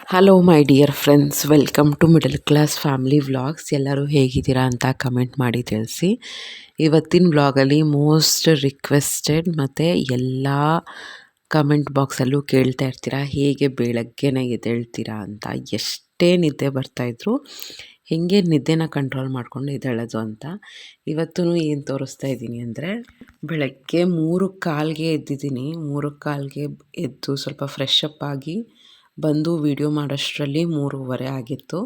Hello my dear friends, welcome to middle class family vlogs. ಎಲ್ಲರೂ ಹೇಗಿದ್ದೀರಾ ಅಂತ comment ಮಾಡಿ ತಿಳಿಸಿ. ಇವತ್ತಿನ ವ್ಲಾಗಲ್ಲಿ ಮೋಸ್ಟ್ ರಿಕ್ವೆಸ್ಟೆಡ್ ಮತ್ತು ಎಲ್ಲ ಕಮೆಂಟ್ ಬಾಕ್ಸಲ್ಲೂ ಕೇಳ್ತಾ ಇರ್ತೀರಾ, ಹೇಗೆ ಬೆಳಗ್ಗೆನೇ ಎದ್ದೇಳ್ತೀರಾ ಅಂತ. ಎಷ್ಟೇ ನಿದ್ದೆ ಬರ್ತಾಯಿದ್ರು ಹೇಗೆ ನಿದ್ದೆನ ಕಂಟ್ರೋಲ್ ಮಾಡ್ಕೊಂಡು ಎದ್ದೇಳೋದು ಅಂತ. ಇವತ್ತೂ ಏನು ತೋರಿಸ್ತಾ ಇದ್ದೀನಿ ಅಂದರೆ, ಬೆಳಗ್ಗೆ 3:15ಗೆ ಎದ್ದಿದ್ದೀನಿ. 3:15ಗೆ ಎದ್ದು ಸ್ವಲ್ಪ ಫ್ರೆಶ್ ಅಪ್ ಆಗಿ ಬಂದು ವೀಡಿಯೋ ಮಾಡೋಷ್ಟರಲ್ಲಿ 3:15 ಆಗಿತ್ತು.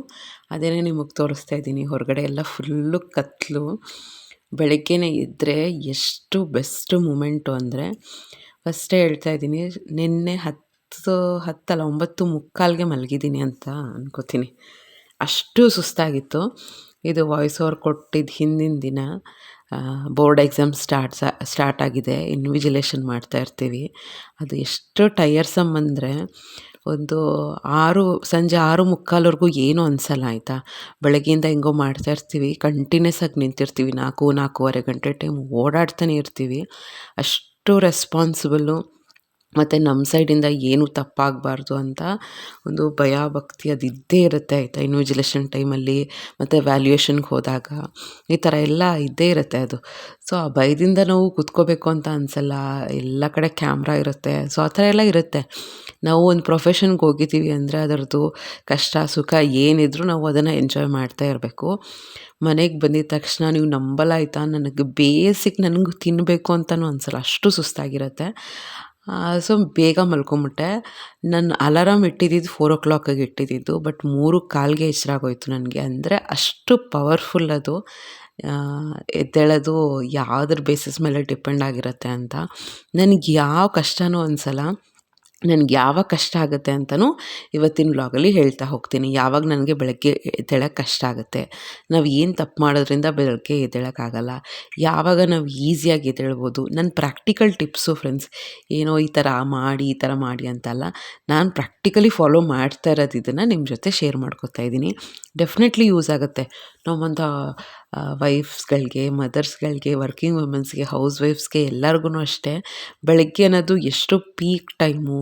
ಅದೇನೇ ನಿಮಗೆ ತೋರಿಸ್ತಾ ಇದ್ದೀನಿ. ಹೊರಗಡೆ ಎಲ್ಲ ಫುಲ್ಲು ಕತ್ತಲು. ಬೆಳಗ್ಗೆನೇ ಇದ್ದರೆ ಎಷ್ಟು ಬೆಸ್ಟ್ ಮೂಮೆಂಟು ಅಂದರೆ, ಫಸ್ಟೇ ಹೇಳ್ತಾ ಇದ್ದೀನಿ, ನಿನ್ನೆ 9:45ಗೆ ಮಲಗಿದ್ದೀನಿ ಅಂತ ಅನ್ಕೋತೀನಿ. ಅಷ್ಟು ಸುಸ್ತಾಗಿತ್ತು. ಇದು ವಾಯ್ಸ್ ಓವರ್ ಕೊಟ್ಟಿದ್ದು ಹಿಂದಿನ ದಿನ. ಬೋರ್ಡ್ ಎಕ್ಸಾಮ್ ಸ್ಟಾರ್ಟ್ ಆಗಿದೆ. ಇನ್ವಿಜಿಲೇಷನ್ ಮಾಡ್ತಾ ಇರ್ತೀವಿ. ಅದು ಎಷ್ಟು ಟಯರ್ಸಮ್ ಅಂದರೆ, ಸಂಜೆ 6:45ವರೆಗೂ ಏನೂ ಅನಿಸಲ್ಲ ಆಯಿತಾ. ಬೆಳಗ್ಗೆಯಿಂದ ಹೆಂಗೋ ಮಾಡ್ತಾಯಿರ್ತೀವಿ, ಕಂಟಿನ್ಯೂಸ್ ಆಗಿ ನಿಂತಿರ್ತೀವಿ. 4-4:15 ಗಂಟೆ ಟೈಮ್ ಓಡಾಡ್ತಾನೆ ಇರ್ತೀವಿ. ಅಷ್ಟು ರೆಸ್ಪಾನ್ಸಿಬಲ್ಲು. ಮತ್ತು ನಮ್ಮ ಸೈಡಿಂದ ಏನೂ ತಪ್ಪಾಗಬಾರ್ದು ಅಂತ ಒಂದು ಭಯ ಭಕ್ತಿ ಅದು ಇದ್ದೇ ಇರುತ್ತೆ ಆಯಿತಾ. ಇನ್ವಿಜಿಲೇಷನ್ ಟೈಮಲ್ಲಿ ಮತ್ತು ವ್ಯಾಲ್ಯೂಯೇಷನ್ಗೆ ಹೋದಾಗ ಈ ಥರ ಎಲ್ಲ ಇದ್ದೇ ಇರುತ್ತೆ ಅದು. ಸೊ ಆ ಭಯದಿಂದ ನಾವು ಕೂತ್ಕೋಬೇಕು ಅಂತ ಅನಿಸಲ್ಲ. ಎಲ್ಲ ಕಡೆ ಕ್ಯಾಮ್ರಾ ಇರುತ್ತೆ. ಸೊ ಆ ಥರ ಎಲ್ಲ ಇರುತ್ತೆ. ನಾವು ಒಂದು ಪ್ರೊಫೆಷನ್ಗೆ ಹೋಗಿದ್ದೀವಿ ಅಂದರೆ ಅದರದ್ದು ಕಷ್ಟ ಸುಖ ಏನಿದ್ರೂ ನಾವು ಅದನ್ನು ಎಂಜಾಯ್ ಮಾಡ್ತಾ ಇರಬೇಕು. ಮನೆಗೆ ಬಂದಿದ್ದ ತಕ್ಷಣ ನೀವು ನಂಬಲ್ಲ ಆಯಿತಾ, ನನಗೆ ನನಗೆ ತಿನ್ನಬೇಕು ಅಂತಲೂ ಅನಿಸಲ್ಲ, ಅಷ್ಟು ಸುಸ್ತಾಗಿರುತ್ತೆ. ಸೊ ಬೇಗ ಮಲ್ಕೊಂಬಿಟ್ಟೆ. ನನ್ನ ಅಲಾರಾಮ್ ಇಟ್ಟಿದ್ದು 4 o'clockಗೆ ಇಟ್ಟಿದ್ದು, ಬಟ್ 3:15ಗೆ ಎಚ್ಚರಾಗೋಯ್ತು ನನಗೆ. ಅಂದರೆ ಅಷ್ಟು ಪವರ್ಫುಲ್ ಅದು. ಎದ್ದೇಳೋದು ಯಾವುದ್ರ ಬೇಸಿಸ್ ಮೇಲೆ ಡಿಪೆಂಡ್ ಆಗಿರುತ್ತೆ ಅಂತ. ನನಗೆ ಯಾವ ಕಷ್ಟನೂ ಅನಿಸಲ್ಲ. ನನಗೆ ಯಾವಾಗ ಕಷ್ಟ ಆಗುತ್ತೆ ಅಂತಲೂ ಇವತ್ತಿನ ವ್ಲಾಗಲ್ಲಿ ಹೇಳ್ತಾ ಹೋಗ್ತೀನಿ. ಯಾವಾಗ ನನಗೆ ಬೆಳಗ್ಗೆ ಎದ್ದೇಳೋಕ್ಕೆ ಕಷ್ಟ ಆಗುತ್ತೆ, ನಾವು ಏನು ತಪ್ಪು ಮಾಡೋದ್ರಿಂದ ಬೆಳಗ್ಗೆ ಎದ್ದೇಳೋಕ್ಕಾಗಲ್ಲ, ಯಾವಾಗ ನಾವು ಈಸಿಯಾಗಿ ಎದ್ದೇಳ್ಬೋದು. ನನ್ನ ಪ್ರಾಕ್ಟಿಕಲ್ ಟಿಪ್ಸು ಫ್ರೆಂಡ್ಸ್. ಏನೋ ಈ ಥರ ಮಾಡಿ ಅಂತಲ್ಲ, ನಾನು ಪ್ರಾಕ್ಟಿಕಲಿ ಫಾಲೋ ಮಾಡ್ತಾ ಇರೋದು. ಇದನ್ನು ನಿಮ್ಮ ಜೊತೆ ಶೇರ್ ಮಾಡ್ಕೊತಾ ಇದ್ದೀನಿ. ಡೆಫಿನೆಟ್ಲಿ ಯೂಸ್ ಆಗುತ್ತೆ. ನಮ್ಮಂಥ ವೈಫ್ಸ್ಗಳಿಗೆ, ಮದರ್ಸ್ಗಳಿಗೆ, ವರ್ಕಿಂಗ್ ವುಮೆನ್ಸ್ಗೆ, ಹೌಸ್ ವೈಫ್ಸ್ಗೆ ಎಲ್ಲರಿಗೂ ಅಷ್ಟೇ. ಬೆಳಗ್ಗೆ ಅನ್ನೋದು ಎಷ್ಟು ಪೀಕ್ ಟೈಮು.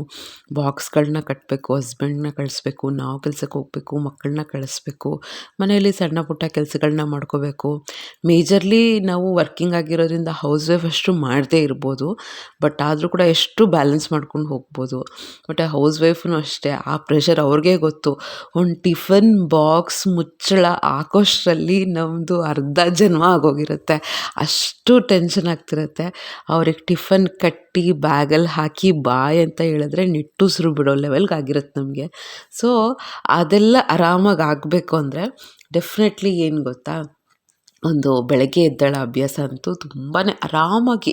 ಬಾಕ್ಸ್ಗಳನ್ನ ಕಟ್ಟಬೇಕು, ಹಸ್ಬೆಂಡ್ನ ಕಳಿಸ್ಬೇಕು, ನಾವು ಕೆಲ್ಸಕ್ಕೆ ಹೋಗಬೇಕು, ಮಕ್ಕಳನ್ನ ಕಳಿಸ್ಬೇಕು, ಮನೆಯಲ್ಲಿ ಸಣ್ಣ ಪುಟ್ಟ ಕೆಲಸಗಳನ್ನ ಮಾಡ್ಕೋಬೇಕು. ಮೇಜರ್ಲಿ ನಾವು ವರ್ಕಿಂಗ್ ಆಗಿರೋದ್ರಿಂದ ಹೌಸ್ ವೈಫ್ ಅಷ್ಟು ಮಾಡದೇ ಇರ್ಬೋದು, ಬಟ್ ಆದರೂ ಕೂಡ ಎಷ್ಟು ಬ್ಯಾಲೆನ್ಸ್ ಮಾಡ್ಕೊಂಡು ಹೋಗ್ಬೋದು. ಬಟ್ ಆ ಹೌಸ್ ವೈಫ್ನೂ ಅಷ್ಟೇ, ಆ ಪ್ರೆಷರ್ ಅವ್ರಿಗೆ ಗೊತ್ತು. ಒಂದು ಟಿಫನ್ ಬಾಕ್ಸ್ ಮುಚ್ಚಳ ಹಾಕೋಷ್ಟರಲ್ಲಿ ನಮ್ಮದು ಅರ್ಧ ಜನ್ಮ ಆಗೋಗಿರುತ್ತೆ. ಅಷ್ಟು ಟೆನ್ಷನ್ ಆಗ್ತಿರುತ್ತೆ. ಅವ್ರಿಗೆ ಟಿಫನ್ ಕಟ್ಟಿ ಬ್ಯಾಗಲ್ಲಿ ಹಾಕಿ ಬಾಯ್ ಅಂತ ಹೇಳಿದ್ರೆ ನಿಟ್ಟುಸಿರು ಬಿಡೋ ಲೆವೆಲ್ಗೆ ಆಗಿರುತ್ತೆ ನಮಗೆ. ಸೊ ಅದೆಲ್ಲ ಆರಾಮಾಗಿ ಆಗಬೇಕು ಅಂದರೆ ಡೆಫಿನೆಟ್ಲಿ ಏನು ಗೊತ್ತಾ, ಒಂದು ಬೆಳಗ್ಗೆ ಎದ್ದೇಳೋ ಅಭ್ಯಾಸ ಅಂತೂ ತುಂಬಾ ಆರಾಮಾಗಿ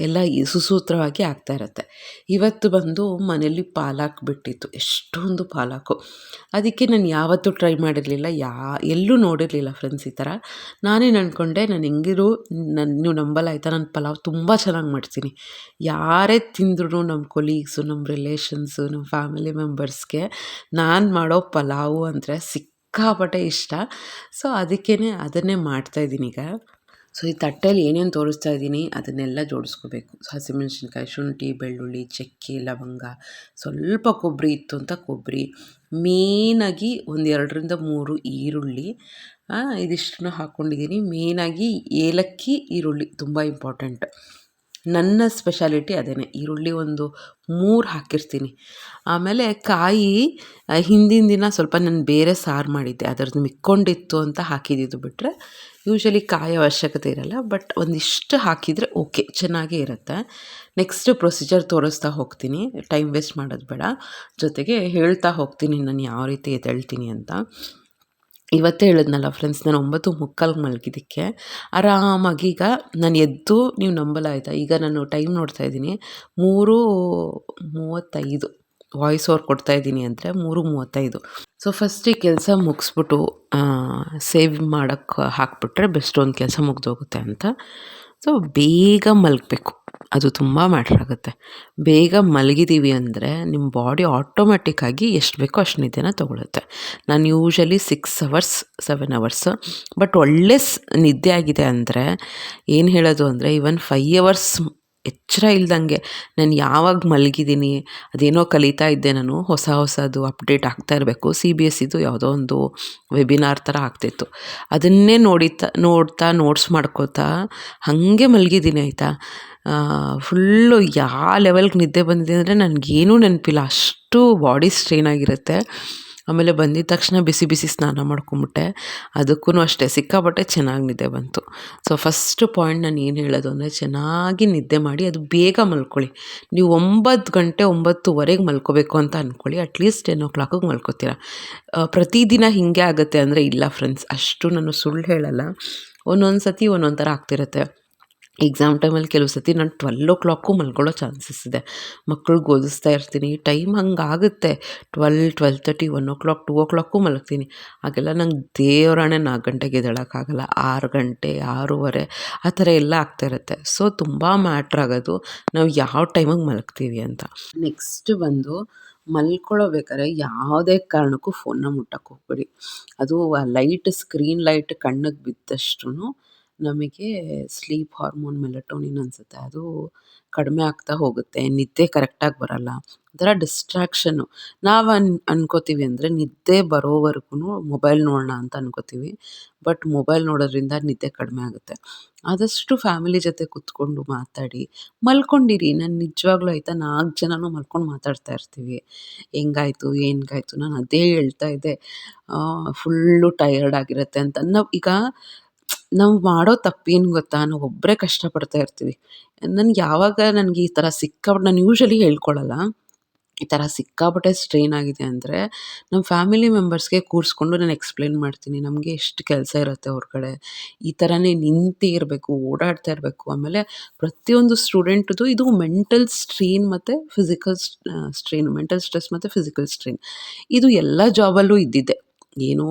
ಎಲ್ಲ ಸುಸೂತ್ರವಾಗಿ ಆಗ್ತಾಯಿರುತ್ತೆ. ಇವತ್ತು ಬಂದು ಮನೇಲಿ ಪಾಲಕ್ ಬಿಟ್ಟಿತ್ತು, ಎಷ್ಟೊಂದು ಪಾಲಕು. ಅದಕ್ಕೆ ನಾನು ಯಾವತ್ತೂ ಟ್ರೈ ಮಾಡಿರಲಿಲ್ಲ, ಎಲ್ಲೂ ನೋಡಿರಲಿಲ್ಲ ಫ್ರೆಂಡ್ಸ್ ಈ ಥರ. ನಾನೇನು ಅಂದ್ಕೊಂಡೆ, ನಾನು ಹೆಂಗಿರು ನೀವು ನಂಬಲ್ಲ ಆಯಿತಾ, ನಾನು ಪಲಾವ್ ತುಂಬ ಚೆನ್ನಾಗಿ ಮಾಡ್ತೀನಿ. ಯಾರೇ ತಿಂದ್ರೂ, ನಮ್ಮ ಕೊಲೀಗ್ಸು, ನಮ್ಮ ರಿಲೇಷನ್ಸು, ನಮ್ಮ ಫ್ಯಾಮಿಲಿ ಮೆಂಬರ್ಸ್ಗೆ ನಾನು ಮಾಡೋ ಪಲಾವು ಅಂದರೆ ಸಿಕ್ಕಾಪಟ್ಟೆ ಇಷ್ಟ. ಸೊ ಅದನ್ನೇ ಮಾಡ್ತಾಯಿದ್ದೀನಿ ಈಗ. ಸೊ ಈ ತಟ್ಟೆಯಲ್ಲಿ ಏನೇನು ತೋರಿಸ್ತಾ ಇದ್ದೀನಿ ಅದನ್ನೆಲ್ಲ ಜೋಡಿಸ್ಕೋಬೇಕು. ಹಸಿಮೆಣ್ಸಿನ್ಕಾಯಿ, ಶುಂಠಿ, ಬೆಳ್ಳುಳ್ಳಿ, ಚಕ್ಕೆ, ಲವಂಗ, ಸ್ವಲ್ಪ ಕೊಬ್ಬರಿ ಇತ್ತು ಅಂತ ಕೊಬ್ಬರಿ, ಮೇನಾಗಿ 2-3 ಈರುಳ್ಳಿ, ಇದಿಷ್ಟನ್ನು ಹಾಕ್ಕೊಂಡಿದ್ದೀನಿ. ಮೇನಾಗಿ ಏಲಕ್ಕಿ, ಈರುಳ್ಳಿ ತುಂಬ ಇಂಪಾರ್ಟೆಂಟ್. ನನ್ನ ಸ್ಪೆಷಾಲಿಟಿ ಅದೇನೆ. ಈರುಳ್ಳಿ 3 ಹಾಕಿರ್ತೀನಿ. ಆಮೇಲೆ ಕಾಯಿ ಹಿಂದಿನ ದಿನ ಸ್ವಲ್ಪ ನಾನು ಬೇರೆ ಸಾರು ಮಾಡಿದ್ದೆ, ಅದರದ್ದು ಮಿಕ್ಕೊಂಡಿತ್ತು ಅಂತ ಹಾಕಿದ್ದು ಬಿಟ್ಟರೆ ಯೂಶ್ವಲಿ ಕಾಯಿ ಅವಶ್ಯಕತೆ ಇರಲ್ಲ, ಬಟ್ ಒಂದಿಷ್ಟು ಹಾಕಿದರೆ ಓಕೆ, ಚೆನ್ನಾಗೇ ಇರುತ್ತೆ. ನೆಕ್ಸ್ಟ್ ಪ್ರೊಸೀಜರ್ ತೋರಿಸ್ತಾ ಹೋಗ್ತೀನಿ, ಟೈಮ್ ವೇಸ್ಟ್ ಮಾಡೋದು ಬೇಡ. ಜೊತೆಗೆ ಹೇಳ್ತಾ ಹೋಗ್ತೀನಿ ನಾನು ಯಾವ ರೀತಿ ಎದ್ದೇಳ್ತೀನಿ ಅಂತ. ಇವತ್ತೇ ಹೇಳಿದ್ನಲ್ಲ ಫ್ರೆಂಡ್ಸ್, ನಾನು 9:45ಗೆ ಮಲಗಿದ್ದಕ್ಕೆ ಆರಾಮಾಗಿ ಈಗ ನಾನು ಎದ್ದು, ನೀವು ನಂಬಲ್ಲ ಆಯಿತಾ, ಈಗ ನಾನು ಟೈಮ್ ನೋಡ್ತಾ ಇದ್ದೀನಿ 3:35, ವಾಯ್ಸ್ ಓವರ್ ಕೊಡ್ತಾಯಿದ್ದೀನಿ ಅಂದರೆ 3:35. ಸೊ ಫಸ್ಟ್ ಈ ಕೆಲಸ ಮುಗಿಸ್ಬಿಟ್ಟು ಸೇವ್ ಮಾಡೋಕ್ಕೆ ಹಾಕ್ಬಿಟ್ರೆ ಬೆಸ್ಟ್, ಒಂದು ಕೆಲಸ ಮುಗ್ದೋಗುತ್ತೆ ಅಂತ. ಸೊ ಬೇಗ ಮಲಗಬೇಕು, ಅದು ತುಂಬ ಮ್ಯಾಟ್ರ್ ಆಗುತ್ತೆ. ಬೇಗ ಮಲಗಿದ್ದೀವಿ ಅಂದರೆ ನಿಮ್ಮ ಬಾಡಿ ಆಟೋಮೆಟಿಕ್ಕಾಗಿ ಎಷ್ಟು ಬೇಕೋ ಅಷ್ಟು ನಿದ್ದೆನ ತೊಗೊಳುತ್ತೆ. ನಾನು ಯೂಶ್ವಲಿ 6 hours 7 hours, ಬಟ್ ಒಳ್ಳೆ ನಿದ್ದೆ ಆಗಿದೆ ಅಂದರೆ ಏನು ಹೇಳೋದು ಅಂದರೆ, ಈವನ್ 5 hours ಎಚ್ಚರ ಇಲ್ದಂಗೆ ನಾನು ಯಾವಾಗ ಮಲಗಿದ್ದೀನಿ, ಅದೇನೋ ಕಲಿತಾ ಇದ್ದೆ ನಾನು, ಹೊಸದು ಅಪ್ಡೇಟ್ ಆಗ್ತಾ ಇರಬೇಕು. CBSEದು ಯಾವುದೋ ಒಂದು ವೆಬಿನಾರ್ ಥರ ಆಗ್ತಿತ್ತು. ಅದನ್ನೇ ನೋಡ್ತಾ ನೋಟ್ಸ್ ಮಾಡ್ಕೋತಾ ಹಾಗೆ ಮಲಗಿದ್ದೀನಿ ಆಯಿತಾ. ಫುಲ್ಲು ಯಾವ ಲೆವೆಲ್ಗೆ ನಿದ್ದೆ ಬಂದಿದೆ ಅಂದರೆ ನನಗೇನೂ ನೆನಪಿಲ್ಲ, ಅಷ್ಟು ಬಾಡಿ ಸ್ಟ್ರೈನ್ ಆಗಿರುತ್ತೆ. ಆಮೇಲೆ ಬಂದಿದ್ದ ತಕ್ಷಣ ಬಿಸಿ ಬಿಸಿ ಸ್ನಾನ ಮಾಡ್ಕೊಂಬಿಟ್ಟೆ. ಅದಕ್ಕೂ ಅಷ್ಟೇ ಸಿಕ್ಕಾಪಟ್ಟೆ ಚೆನ್ನಾಗಿ ನಿದ್ದೆ ಬಂತು. ಸೊ ಫಸ್ಟು ಪಾಯಿಂಟ್ ನಾನು ಏನು ಹೇಳೋದು ಅಂದರೆ, ಚೆನ್ನಾಗಿ ನಿದ್ದೆ ಮಾಡಿ, ಅದು ಬೇಗ ಮಲ್ಕೊಳ್ಳಿ. ನೀವು 9 ಗಂಟೆ 9:30ಗೆ ಮಲ್ಕೋಬೇಕು ಅಂತ ಅಂದ್ಕೊಳ್ಳಿ, ಅಟ್ಲೀಸ್ಟ್ 10 o'clockಗೆ ಮಲ್ಕೋತೀರ. ಪ್ರತಿದಿನ ಹೀಗೆ ಆಗುತ್ತೆ ಅಂದರೆ ಇಲ್ಲ ಫ್ರೆಂಡ್ಸ್, ಅಷ್ಟು ನಾನು ಸುಳ್ಳು ಹೇಳಲ್ಲ. ಒಂದೊಂದು ಸತಿ ಒಂದೊಂದು ಥರ ಆಗ್ತಿರುತ್ತೆ. ಎಕ್ಸಾಮ್ ಟೈಮಲ್ಲಿ ಕೆಲವು ಸತಿ ನಾನು 12 o'clockಗೂ ಮಲ್ಕೊಳ್ಳೋ ಚಾನ್ಸಸ್ ಇದೆ. ಮಕ್ಳಿಗೆ ಓದಿಸ್ತಾ ಇರ್ತೀನಿ, ಟೈಮ್ ಹಂಗಾಗುತ್ತೆ. 12, 12:30, 1 o'clock, 2 o'clockಗೂ ಮಲಗ್ತೀನಿ. ಹಾಗೆಲ್ಲ ನಂಗೆ ದೇವರಾಣೆ 4 ಗಂಟೆಗೆ ಎದ್ದೇಳೋಕ್ಕಾಗಲ್ಲ. 6 ಗಂಟೆ, 6:30 ಆ ಥರ ಎಲ್ಲ ಆಗ್ತಾಯಿರುತ್ತೆ. ಸೊ ತುಂಬ ಮ್ಯಾಟ್ರ್ ಆಗೋದು ನಾವು ಯಾವ ಟೈಮಿಗೆ ಮಲಗ್ತೀವಿ ಅಂತ. ನೆಕ್ಸ್ಟ್ ಬಂದು ಮಲ್ಕೊಳ್ಳೋಬೇಕಾದ್ರೆ ಯಾವುದೇ ಕಾರಣಕ್ಕೂ ಫೋನ್ನ ಮುಟ್ಟಕ್ಕೆ ಹೋಗ್ಬೇಡಿ. ಅದು ಆ ಲೈಟ್, ಸ್ಕ್ರೀನ್ ಲೈಟ್ ಕಣ್ಣಿಗೆ ಬಿದ್ದಷ್ಟು ನಮಗೆ ಸ್ಲೀಪ್ ಹಾರ್ಮೋನ್ ಮೆಲಟೋನಿನ್ ಅನಿಸುತ್ತೆ, ಅದು ಕಡಿಮೆ ಆಗ್ತಾ ಹೋಗುತ್ತೆ. ನಿದ್ದೆ ಕರೆಕ್ಟಾಗಿ ಬರೋಲ್ಲ. ಒಂಥರ ಡಿಸ್ಟ್ರಾಕ್ಷನ್ನು. ನಾವು ಅನ್ಕೋತೀವಿ ಅಂದರೆ ನಿದ್ದೆ ಬರೋವರೆಗೂ ಮೊಬೈಲ್ ನೋಡೋಣ ಅಂತ ಅನ್ಕೋತೀವಿ. ಬಟ್ ಮೊಬೈಲ್ ನೋಡೋದ್ರಿಂದ ನಿದ್ದೆ ಕಡಿಮೆ ಆಗುತ್ತೆ. ಆದಷ್ಟು ಫ್ಯಾಮಿಲಿ ಜೊತೆ ಕೂತ್ಕೊಂಡು ಮಾತಾಡಿ ಮಲ್ಕೊಂಡಿರಿ. ನಾನು ನಿಜವಾಗ್ಲೂ ಆಯಿತಾ 4 ಜನನೂ ಮಲ್ಕೊಂಡು ಮಾತಾಡ್ತಾ ಇರ್ತೀವಿ. ಹೆಂಗಾಯಿತು ಏನ್ಗಾಯಿತು, ನಾನು ಅದೇ ಹೇಳ್ತಾ ಇದ್ದೆ, ಫುಲ್ಲು ಟಯರ್ಡ್ ಆಗಿರುತ್ತೆ ಅಂತ. ನಾವು ಮಾಡೋ ತಪ್ಪೇನು ಗೊತ್ತಾ, ನಾವು ಒಬ್ಬರೇ ಕಷ್ಟಪಡ್ತಾ ಇರ್ತೀವಿ. ನನಗೆ ಈ ಥರ ಸಿಕ್ಕಾಪಟ್ಟೆ, ನಾನು ಯೂಶ್ವಲಿ ಹೇಳ್ಕೊಳ್ಳಲ್ಲ, ಈ ಥರ ಸಿಕ್ಕಾಪಟ್ಟೆ ಸ್ಟ್ರೈನ್ ಆಗಿದೆ ಅಂದರೆ ನಮ್ಮ ಫ್ಯಾಮಿಲಿ ಮೆಂಬರ್ಸ್ಗೆ ಕೂರಿಸ್ಕೊಂಡು ನಾನು ಎಕ್ಸ್ಪ್ಲೇನ್ ಮಾಡ್ತೀನಿ. ನಮಗೆ ಎಷ್ಟು ಕೆಲಸ ಇರುತ್ತೆ ಹೊರಗಡೆ, ಈ ಥರನೇ ನಿಂತೇ ಇರಬೇಕು, ಓಡಾಡ್ತಾ ಇರಬೇಕು. ಆಮೇಲೆ ಪ್ರತಿಯೊಂದು ಸ್ಟೂಡೆಂಟ್ದು ಇದು ಮೆಂಟಲ್ ಸ್ಟ್ರೈನ್ ಮತ್ತು ಫಿಸಿಕಲ್ ಸ್ಟ್ರೈನ್, ಮೆಂಟಲ್ ಸ್ಟ್ರೆಸ್ ಮತ್ತು ಫಿಸಿಕಲ್ ಸ್ಟ್ರೈನ್ ಇದು ಎಲ್ಲ ಜಾಬಲ್ಲೂ ಇದ್ದಿದ್ದೆ. ಏನೋ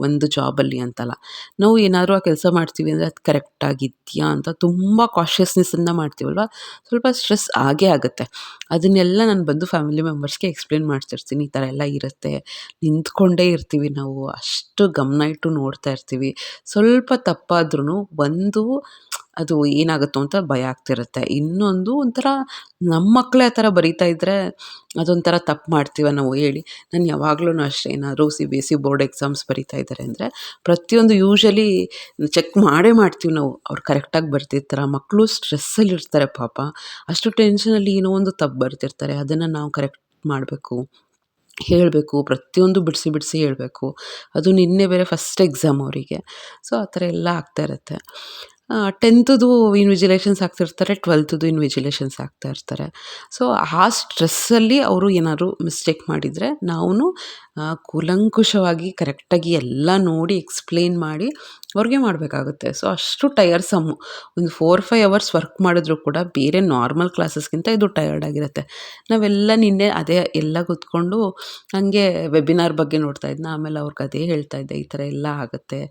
ಒಂದು ಜಾಬಲ್ಲಿ ಅಂತಲ್ಲ. ನಾವು ಏನಾದರೂ ಆ ಕೆಲಸ ಮಾಡ್ತೀವಿ ಅಂದರೆ ಅದು ಕರೆಕ್ಟಾಗಿದೆಯಾ ಅಂತ ತುಂಬ ಕಾಷಿಯಸ್ನೆಸ್ಸಿಂದ ಮಾಡ್ತೀವಲ್ವ, ಸ್ವಲ್ಪ ಸ್ಟ್ರೆಸ್ ಆಗೇ ಆಗುತ್ತೆ. ಅದನ್ನೆಲ್ಲ ನಾನು ಬಂದು ಫ್ಯಾಮಿಲಿ ಮೆಂಬರ್ಸ್ಗೆ ಎಕ್ಸ್ಪ್ಲೇನ್ ಮಾಡ್ತಿರ್ತೀನಿ. ಈ ಥರ ಎಲ್ಲ ಇರುತ್ತೆ, ನಿಂತ್ಕೊಂಡೇ ಇರ್ತೀವಿ ನಾವು, ಅಷ್ಟು ಗಮನ ಇಟ್ಟು ನೋಡ್ತಾ ಇರ್ತೀವಿ. ಸ್ವಲ್ಪ ತಪ್ಪಾದ್ರೂ ಒಂದು ಅದು ಏನಾಗುತ್ತೋ ಅಂತ ಭಯ ಆಗ್ತಿರುತ್ತೆ. ಇನ್ನೊಂದು ಒಂಥರ ನಮ್ಮ ಮಕ್ಕಳೇ ಆ ಥರ ಬರೀತಾ ಇದ್ದರೆ ಅದೊಂಥರ ತಪ್ಪು ಮಾಡ್ತೀವ ನಾವು ಹೇಳಿ. ನಾನು ಯಾವಾಗ್ಲೂ ಅಷ್ಟೇ, ಏನಾದ್ರು CBSE ಬೋರ್ಡ್ ಎಕ್ಸಾಮ್ಸ್ ಬರೀತಾ ಇದ್ದಾರೆ ಅಂದರೆ ಪ್ರತಿಯೊಂದು ಯೂಶ್ವಲಿ ಚೆಕ್ ಮಾಡ್ತೀವಿ ನಾವು, ಅವ್ರು ಕರೆಕ್ಟಾಗಿ ಬರ್ತಿರ್ತಾರೆ. ಮಕ್ಕಳು ಸ್ಟ್ರೆಸ್ಸಲ್ಲಿ ಇರ್ತಾರೆ ಪಾಪ, ಅಷ್ಟು ಟೆನ್ಷನಲ್ಲಿ ಏನೋ ಒಂದು ತಪ್ಪು ಬರ್ತಿರ್ತಾರೆ. ಅದನ್ನು ನಾವು ಕರೆಕ್ಟ್ ಮಾಡಬೇಕು, ಹೇಳಬೇಕು, ಪ್ರತಿಯೊಂದು ಬಿಡಿಸಿ ಹೇಳಬೇಕು. ಅದು ನಿನ್ನೆ ಬೇರೆ ಫಸ್ಟ್ ಎಕ್ಸಾಮ್ ಅವರಿಗೆ. ಸೊ ಆ ಥರ ಎಲ್ಲ ಆಗ್ತಾ ಇರುತ್ತೆ. 10th ಇನ್ವಿಜಿಲೇಷನ್ಸ್ ಆಗ್ತಿರ್ತಾರೆ, 12th ಇನ್ವಿಜಿಲೇಷನ್ಸ್ ಆಗ್ತಾ ಇರ್ತಾರೆ. ಸೊ ಆ ಸ್ಟ್ರೆಸ್ಸಲ್ಲಿ ಅವರು ಏನಾದ್ರು ಮಿಸ್ಟೇಕ್ ಮಾಡಿದರೆ ನಾವು ಕೂಲಂಕುಷವಾಗಿ ಕರೆಕ್ಟಾಗಿ ಎಲ್ಲ ನೋಡಿ ಎಕ್ಸ್ಪ್ಲೇನ್ ಮಾಡಿ ಅವ್ರಿಗೆ ಮಾಡಬೇಕಾಗುತ್ತೆ. ಸೊ ಅಷ್ಟು ಟಯರ್ಸಮ್ಮು. ಒಂದು 4-5 ಅವರ್ಸ್ ವರ್ಕ್ ಮಾಡಿದ್ರು ಕೂಡ ಬೇರೆ ನಾರ್ಮಲ್ ಕ್ಲಾಸಸ್ಗಿಂತ ಇದು ಟಯರ್ಡ್ ಆಗಿರುತ್ತೆ. ನಾವೆಲ್ಲ ನಿನ್ನೆ ಅದೇ ಎಲ್ಲ ಕೂತ್ಕೊಂಡು ಹಾಗೆ ವೆಬಿನಾರ್ ಬಗ್ಗೆ ನೋಡ್ತಾ ಇದ್ನ. ಆಮೇಲೆ ಅವ್ರಿಗೆ ಅದೇ ಹೇಳ್ತಾ ಇದ್ದೆ, ಈ ಥರ ಎಲ್ಲ ಆಗುತ್ತೆ.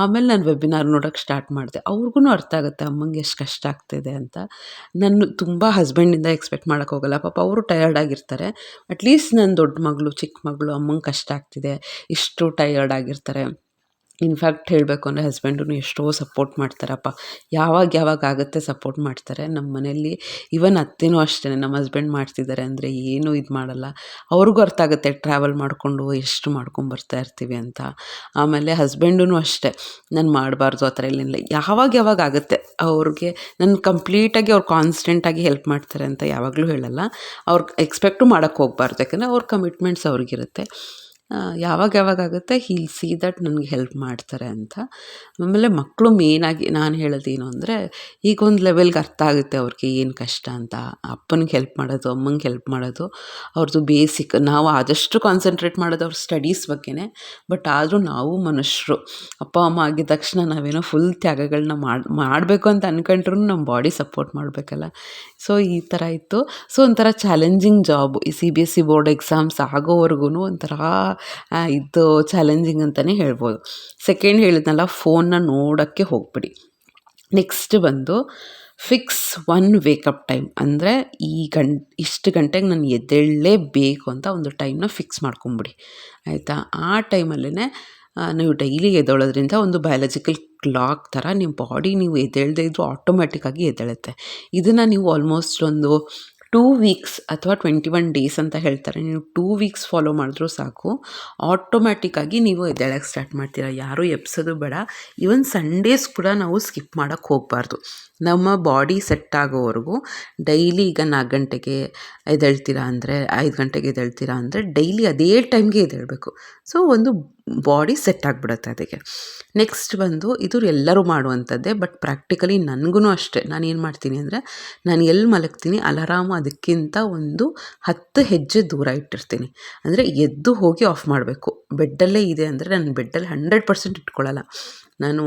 ಆಮೇಲೆ ನಾನು ವೆಬಿನಾರ್ ನೋಡೋಕ್ಕೆ ಸ್ಟಾರ್ಟ್ ಮಾಡಿದೆ. ಅವ್ರಿಗೂ ಅರ್ಥ ಆಗುತ್ತೆ ಅಮ್ಮಂಗೆ ಎಷ್ಟು ಕಷ್ಟ ಆಗ್ತಿದೆ ಅಂತ. ನಾನು ತುಂಬ ಹಸ್ಬೆಂಡಿಂದ ಎಕ್ಸ್ಪೆಕ್ಟ್ ಮಾಡೋಕ್ಕೆ ಹೋಗಲ್ಲ, ಪಾಪ ಅವರು ಟಯರ್ಡ್ ಆಗಿರ್ತಾರೆ. ಅಟ್ಲೀಸ್ಟ್ ನನ್ನ ದೊಡ್ಡ ಮಗಳು, ಚಿಕ್ಕ ಮಗಳು, ಅಮ್ಮಂಗೆ ಕಷ್ಟ ಆಗ್ತಿದೆ, ಇಷ್ಟು ಟಯರ್ಡ್ ಆಗಿರ್ತಾರೆ. ಇನ್ಫ್ಯಾಕ್ಟ್ ಹೇಳಬೇಕು ಅಂದರೆ ಹಸ್ಬೆಂಡೂ ಎಷ್ಟೋ ಸಪೋರ್ಟ್ ಮಾಡ್ತಾರಪ್ಪ. ಯಾವಾಗ ಆಗುತ್ತೆ ಸಪೋರ್ಟ್ ಮಾಡ್ತಾರೆ. ನಮ್ಮ ಮನೆಯಲ್ಲಿ ಈವನ್ ಅತ್ತೆನೂ ಅಷ್ಟೇ, ನಮ್ಮ ಹಸ್ಬೆಂಡ್ ಮಾಡ್ತಿದ್ದಾರೆ ಅಂದರೆ ಏನೂ ಇದು ಮಾಡಲ್ಲ. ಅವ್ರಿಗೂ ಅರ್ಥ ಆಗುತ್ತೆ ಟ್ರಾವೆಲ್ ಮಾಡಿಕೊಂಡು ಎಷ್ಟು ಮಾಡ್ಕೊಂಬರ್ತಾ ಇರ್ತೀವಿ ಅಂತ. ಆಮೇಲೆ ಹಸ್ಬೆಂಡೂ ಅಷ್ಟೇ, ನಾನು ಮಾಡಬಾರ್ದು ಆ ಥರ ಏನಿಲ್ಲ. ಯಾವಾಗ ಆಗುತ್ತೆ ಅವ್ರಿಗೆ, ನಾನು ಕಂಪ್ಲೀಟಾಗಿ ಅವ್ರು ಕಾನ್ಸ್ಟೆಂಟಾಗಿ ಹೆಲ್ಪ್ ಮಾಡ್ತಾರೆ ಅಂತ ಯಾವಾಗಲೂ ಹೇಳಲ್ಲ. ಅವ್ರಿಗೆ ಎಕ್ಸ್ಪೆಕ್ಟು ಮಾಡೋಕ್ಕೆ ಹೋಗಬಾರ್ದು, ಯಾಕಂದರೆ ಅವ್ರ ಕಮಿಟ್ಮೆಂಟ್ಸ್ ಅವ್ರಿಗಿರುತ್ತೆ. ಯಾವಾಗ ಆಗುತ್ತೆ ಹೀಲ್ ಸಿ ದಟ್ ನನಗೆ ಹೆಲ್ಪ್ ಮಾಡ್ತಾರೆ ಅಂತ. ಆಮೇಲೆ ಮಕ್ಕಳು ಮೇಯ್ನಾಗಿ ನಾನು ಹೇಳೋದೇನು ಅಂದರೆ, ಈಗ ಒಂದು ಲೆವೆಲ್ಗೆ ಅರ್ಥ ಆಗುತ್ತೆ ಅವ್ರಿಗೆ ಏನು ಕಷ್ಟ ಅಂತ. ಅಪ್ಪನಿಗೆ ಹೆಲ್ಪ್ ಮಾಡೋದು, ಅಮ್ಮಂಗೆ ಹೆಲ್ಪ್ ಮಾಡೋದು ಅವ್ರದ್ದು ಬೇಸಿಕ್. ನಾವು ಆದಷ್ಟು ಕಾನ್ಸಂಟ್ರೇಟ್ ಮಾಡೋದು ಅವ್ರ ಸ್ಟಡೀಸ್ ಬಗ್ಗೆನೇ. ಬಟ್ ಆದರೂ ನಾವು ಮನುಷ್ಯರು, ಅಪ್ಪ ಅಮ್ಮ ಆಗಿದ ತಕ್ಷಣ ನಾವೇನೋ ಫುಲ್ ತ್ಯಾಗಗಳನ್ನ ಮಾಡಬೇಕು ಅಂತ ಅಂದ್ಕೊಂಡ್ರೂ ನಮ್ಮ ಬಾಡಿ ಸಪೋರ್ಟ್ ಮಾಡಬೇಕಲ್ಲ. ಸೊ ಈ ಥರ ಇತ್ತು. ಸೊ ಒಂಥರ ಚಾಲೆಂಜಿಂಗ್ ಜಾಬು. ಈ CBSE ಬೋರ್ಡ್ ಎಕ್ಸಾಮ್ಸ್ ಆಗೋವರೆಗೂ ಒಂಥರ ಇದು ಚಾಲೆಂಜಿಂಗ್ ಅಂತಲೇ ಹೇಳ್ಬೋದು. ಸೆಕೆಂಡ್ ಹೇಳಿದ್ನಲ್ಲ, ಫೋನ್ನ ನೋಡೋಕ್ಕೆ ಹೋಗ್ಬಿಡಿ. ನೆಕ್ಸ್ಟ್ ಬಂದು ಫಿಕ್ಸ್ 1 ವೇಕಪ್ ಟೈಮ್. ಅಂದರೆ ಇಷ್ಟು ಗಂಟೆಗೆ ನಾನು ಎದ್ದೇಳಲೇಬೇಕು ಅಂತ ಒಂದು ಟೈಮ್ನ ಫಿಕ್ಸ್ ಮಾಡ್ಕೊಂಬಿಡಿ ಆಯಿತಾ. ಆ ಟೈಮಲ್ಲೇ ನೀವು ಡೈಲಿ ಎದ್ದೇಳೋದ್ರಿಂದ ಒಂದು ಬಯಾಲಜಿಕಲ್ ಕ್ಲಾಕ್ ಥರ ನಿಮ್ಮ ಬಾಡಿ ನೀವು ಎದ್ದೇಳದೇ ಇದ್ದರೂ ಆಟೋಮ್ಯಾಟಿಕ್ಕಾಗಿ ಎದ್ದೇಳುತ್ತೆ. ಇದನ್ನು ನೀವು ಆಲ್ಮೋಸ್ಟ್ ಒಂದು 2 ವೀಕ್ಸ್ ಅಥವಾ 21 ಡೇಸ್ ಅಂತ ಹೇಳ್ತಾರೆ. ನೀವು 2 ವೀಕ್ಸ್ ಫಾಲೋ ಮಾಡಿದ್ರೂ ಸಾಕು, ಆಟೋಮ್ಯಾಟಿಕ್ಕಾಗಿ ನೀವು ಎದ್ದೇಳಕ್ಕೆ ಸ್ಟಾರ್ಟ್ ಮಾಡ್ತೀರಾ. ಯಾರೂ ಎಬ್ಸೋದು ಬೇಡ. ಈವನ್ ಸಂಡೇಸ್ ಕೂಡ ನಾವು ಸ್ಕಿಪ್ ಮಾಡೋಕ್ಕೆ ಹೋಗಬಾರ್ದು. ನಮ್ಮ ಬಾಡಿ ಸೆಟ್ ಆಗೋವರೆಗೂ ಡೈಲಿ ಈಗ 4 ಗಂಟೆಗೆ ಎದ್ದೇಳ್ತೀರಾ ಅಂದರೆ, 5 ಗಂಟೆಗೆ ಎದ್ದೇಳ್ತೀರಾ ಅಂದರೆ ಡೈಲಿ ಅದೇ ಟೈಮ್ಗೆ ಎದ್ದೇಳಬೇಕು. ಸೊ ಒಂದು ಬಾಡಿ ಸೆಟ್ ಆಗಿಬಿಡುತ್ತೆ ಅದಕ್ಕೆ. ನೆಕ್ಸ್ಟ್ ಬಂದು ಇದು ಎಲ್ಲರೂ ಮಾಡುವಂಥದ್ದೇ, ಬಟ್ ಪ್ರಾಕ್ಟಿಕಲಿ ನನಗೂ ಅಷ್ಟೇ. ನಾನೇನು ಮಾಡ್ತೀನಿ ಅಂದರೆ, ನಾನು ಎಲ್ಲಿ ಮಲಗ್ತೀನಿ ಅಲಾರಾಮು ಅದಕ್ಕಿಂತ ಒಂದು 10 ಹೆಜ್ಜೆ ದೂರ ಇಟ್ಟಿರ್ತೀನಿ. ಅಂದರೆ ಎದ್ದು ಹೋಗಿ ಆಫ್ ಮಾಡಬೇಕು. ಬೆಡ್ಡಲ್ಲೇ ಇದೆ ಅಂದರೆ ನಾನು ಬೆಡ್ಡಲ್ಲಿ 100% ಇಟ್ಕೊಳ್ಳಲ್ಲ. ನಾನು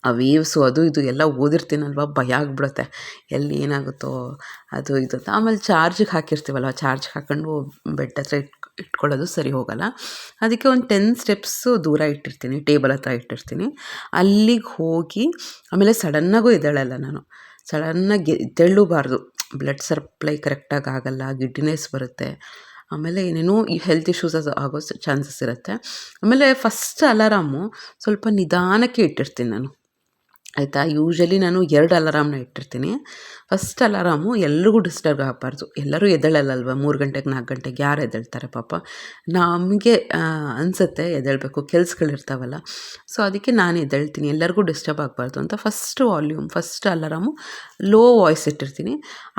ಆ ವೇವ್ಸು ಅದು ಇದು ಎಲ್ಲ ಓದಿರ್ತೀನಲ್ವ, ಭಯ ಆಗಿಬಿಡುತ್ತೆ ಎಲ್ಲಿ ಏನಾಗುತ್ತೋ ಅದು ಇದು ಅಂತ. ಆಮೇಲೆ ಚಾರ್ಜಿಗೆ ಹಾಕಿರ್ತೀವಲ್ವ, ಚಾರ್ಜ್ಗೆ ಹಾಕ್ಕೊಂಡು ಬೆಡ್ ಹತ್ರ ಇಟ್ಕೊಳ್ಳೋದು ಸರಿ ಹೋಗೋಲ್ಲ. ಅದಕ್ಕೆ ಒಂದು 10 ಸ್ಟೆಪ್ಸು ದೂರ ಇಟ್ಟಿರ್ತೀನಿ, ಟೇಬಲ್ ಹತ್ರ ಇಟ್ಟಿರ್ತೀನಿ. ಅಲ್ಲಿಗೆ ಹೋಗಿ ಆಮೇಲೆ ಸಡನ್ನಾಗೂ ಎದ್ದೇಳಲ್ಲ ನಾನು. ಸಡನ್ನಾಗಿ ಎದ್ದೇಳಬಾರ್ದು, ಬ್ಲಡ್ ಸಪ್ಲೈ ಕರೆಕ್ಟಾಗಿ ಆಗೋಲ್ಲ, ಗಿಡ್ಡಿನೆಸ್ ಬರುತ್ತೆ, ಆಮೇಲೆ ಏನೇನೋ ಈ ಹೆಲ್ತ್ ಇಶ್ಯೂಸ್ ಆಗೋ ಚಾನ್ಸಸ್ ಇರುತ್ತೆ. ಆಮೇಲೆ ಫಸ್ಟ್ ಅಲಾರಾಮು ಸ್ವಲ್ಪ ನಿಧಾನಕ್ಕೆ ಇಟ್ಟಿರ್ತೀನಿ ನಾನು, ಆಯಿತಾ. ಯೂಶ್ವಲಿ ನಾನು 2 ಅಲಾರಾಮ್ನ ಇಟ್ಟಿರ್ತೀನಿ. ಫಸ್ಟ್ ಅಲಾರಾಮು ಎಲ್ರಿಗೂ ಡಿಸ್ಟರ್ಬ್ ಆಗಬಾರ್ದು. ಎಲ್ಲರೂ ಎದ್ದೇಳಲ್ಲಲ್ವ 3 ಗಂಟೆಗೆ 4 ಗಂಟೆಗೆ, ಯಾರು ಎದ್ದೇಳ್ತಾರೆ ಪಾಪ. ನಮಗೆ ಅನಿಸುತ್ತೆ ಎದ್ದೇಳಬೇಕು, ಕೆಲ್ಸಗಳಿರ್ತಾವಲ್ಲ. ಸೊ ಅದಕ್ಕೆ ನಾನು ಎದ್ದೇಳ್ತೀನಿ, ಎಲ್ಲರಿಗೂ ಡಿಸ್ಟರ್ಬ್ ಆಗಬಾರ್ದು ಅಂತ ಫಸ್ಟ್ ಅಲಾರಾಮು ಲೋ ವಾಯ್ಸ್ ಇಟ್ಟಿರ್ತೀನಿ.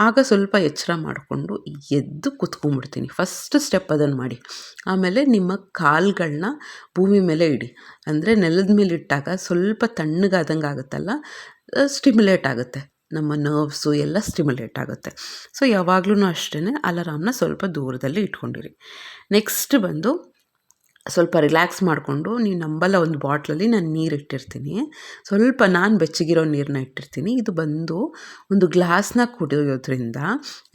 ಆಗ ಸ್ವಲ್ಪ ಎಚ್ಚರ ಮಾಡಿಕೊಂಡು ಎದ್ದು ಕೂತ್ಕೊಂಡ್ಬಿಡ್ತೀನಿ. ಫಸ್ಟ್ ಸ್ಟೆಪ್ ಅದನ್ನು ಮಾಡಿ. ಆಮೇಲೆ ನಿಮ್ಮ ಕಾಲುಗಳನ್ನ ಭೂಮಿ ಮೇಲೆ ಇಡಿ. ಅಂದರೆ ನೆಲದ ಮೇಲೆ ಇಟ್ಟಾಗ ಸ್ವಲ್ಪ ತಣ್ಣಗಾದಂಗೆ ಆಗುತ್ತಲ್ಲ, ಸ್ಟಿಮ್ಯುಲೇಟ್ ಆಗುತ್ತೆ, ನಮ್ಮ ನರ್ವ್ಸು ಎಲ್ಲ ಸ್ಟಿಮ್ಯುಲೇಟ್ ಆಗುತ್ತೆ. ಸೊ ಯಾವಾಗಲೂ ಅಷ್ಟೇ ಅಲಾರಾಮ್ನ ಸ್ವಲ್ಪ ದೂರದಲ್ಲಿ ಇಟ್ಕೊಂಡಿರಿ. ನೆಕ್ಸ್ಟ್ ಬಂದು ಸ್ವಲ್ಪ ರಿಲ್ಯಾಕ್ಸ್ ಮಾಡಿಕೊಂಡು, ನೀವು ನಂಬಲ್ಲ, ಒಂದು ಬಾಟ್ಲಲ್ಲಿ ನಾನು ನೀರು ಇಟ್ಟಿರ್ತೀನಿ. ಸ್ವಲ್ಪ ನಾನು ಬೆಚ್ಚಗಿರೋ ನೀರನ್ನ ಇಟ್ಟಿರ್ತೀನಿ. ಇದು ಬಂದು ಒಂದು ಗ್ಲಾಸ್ನ ಕುಡಿಯೋದ್ರಿಂದ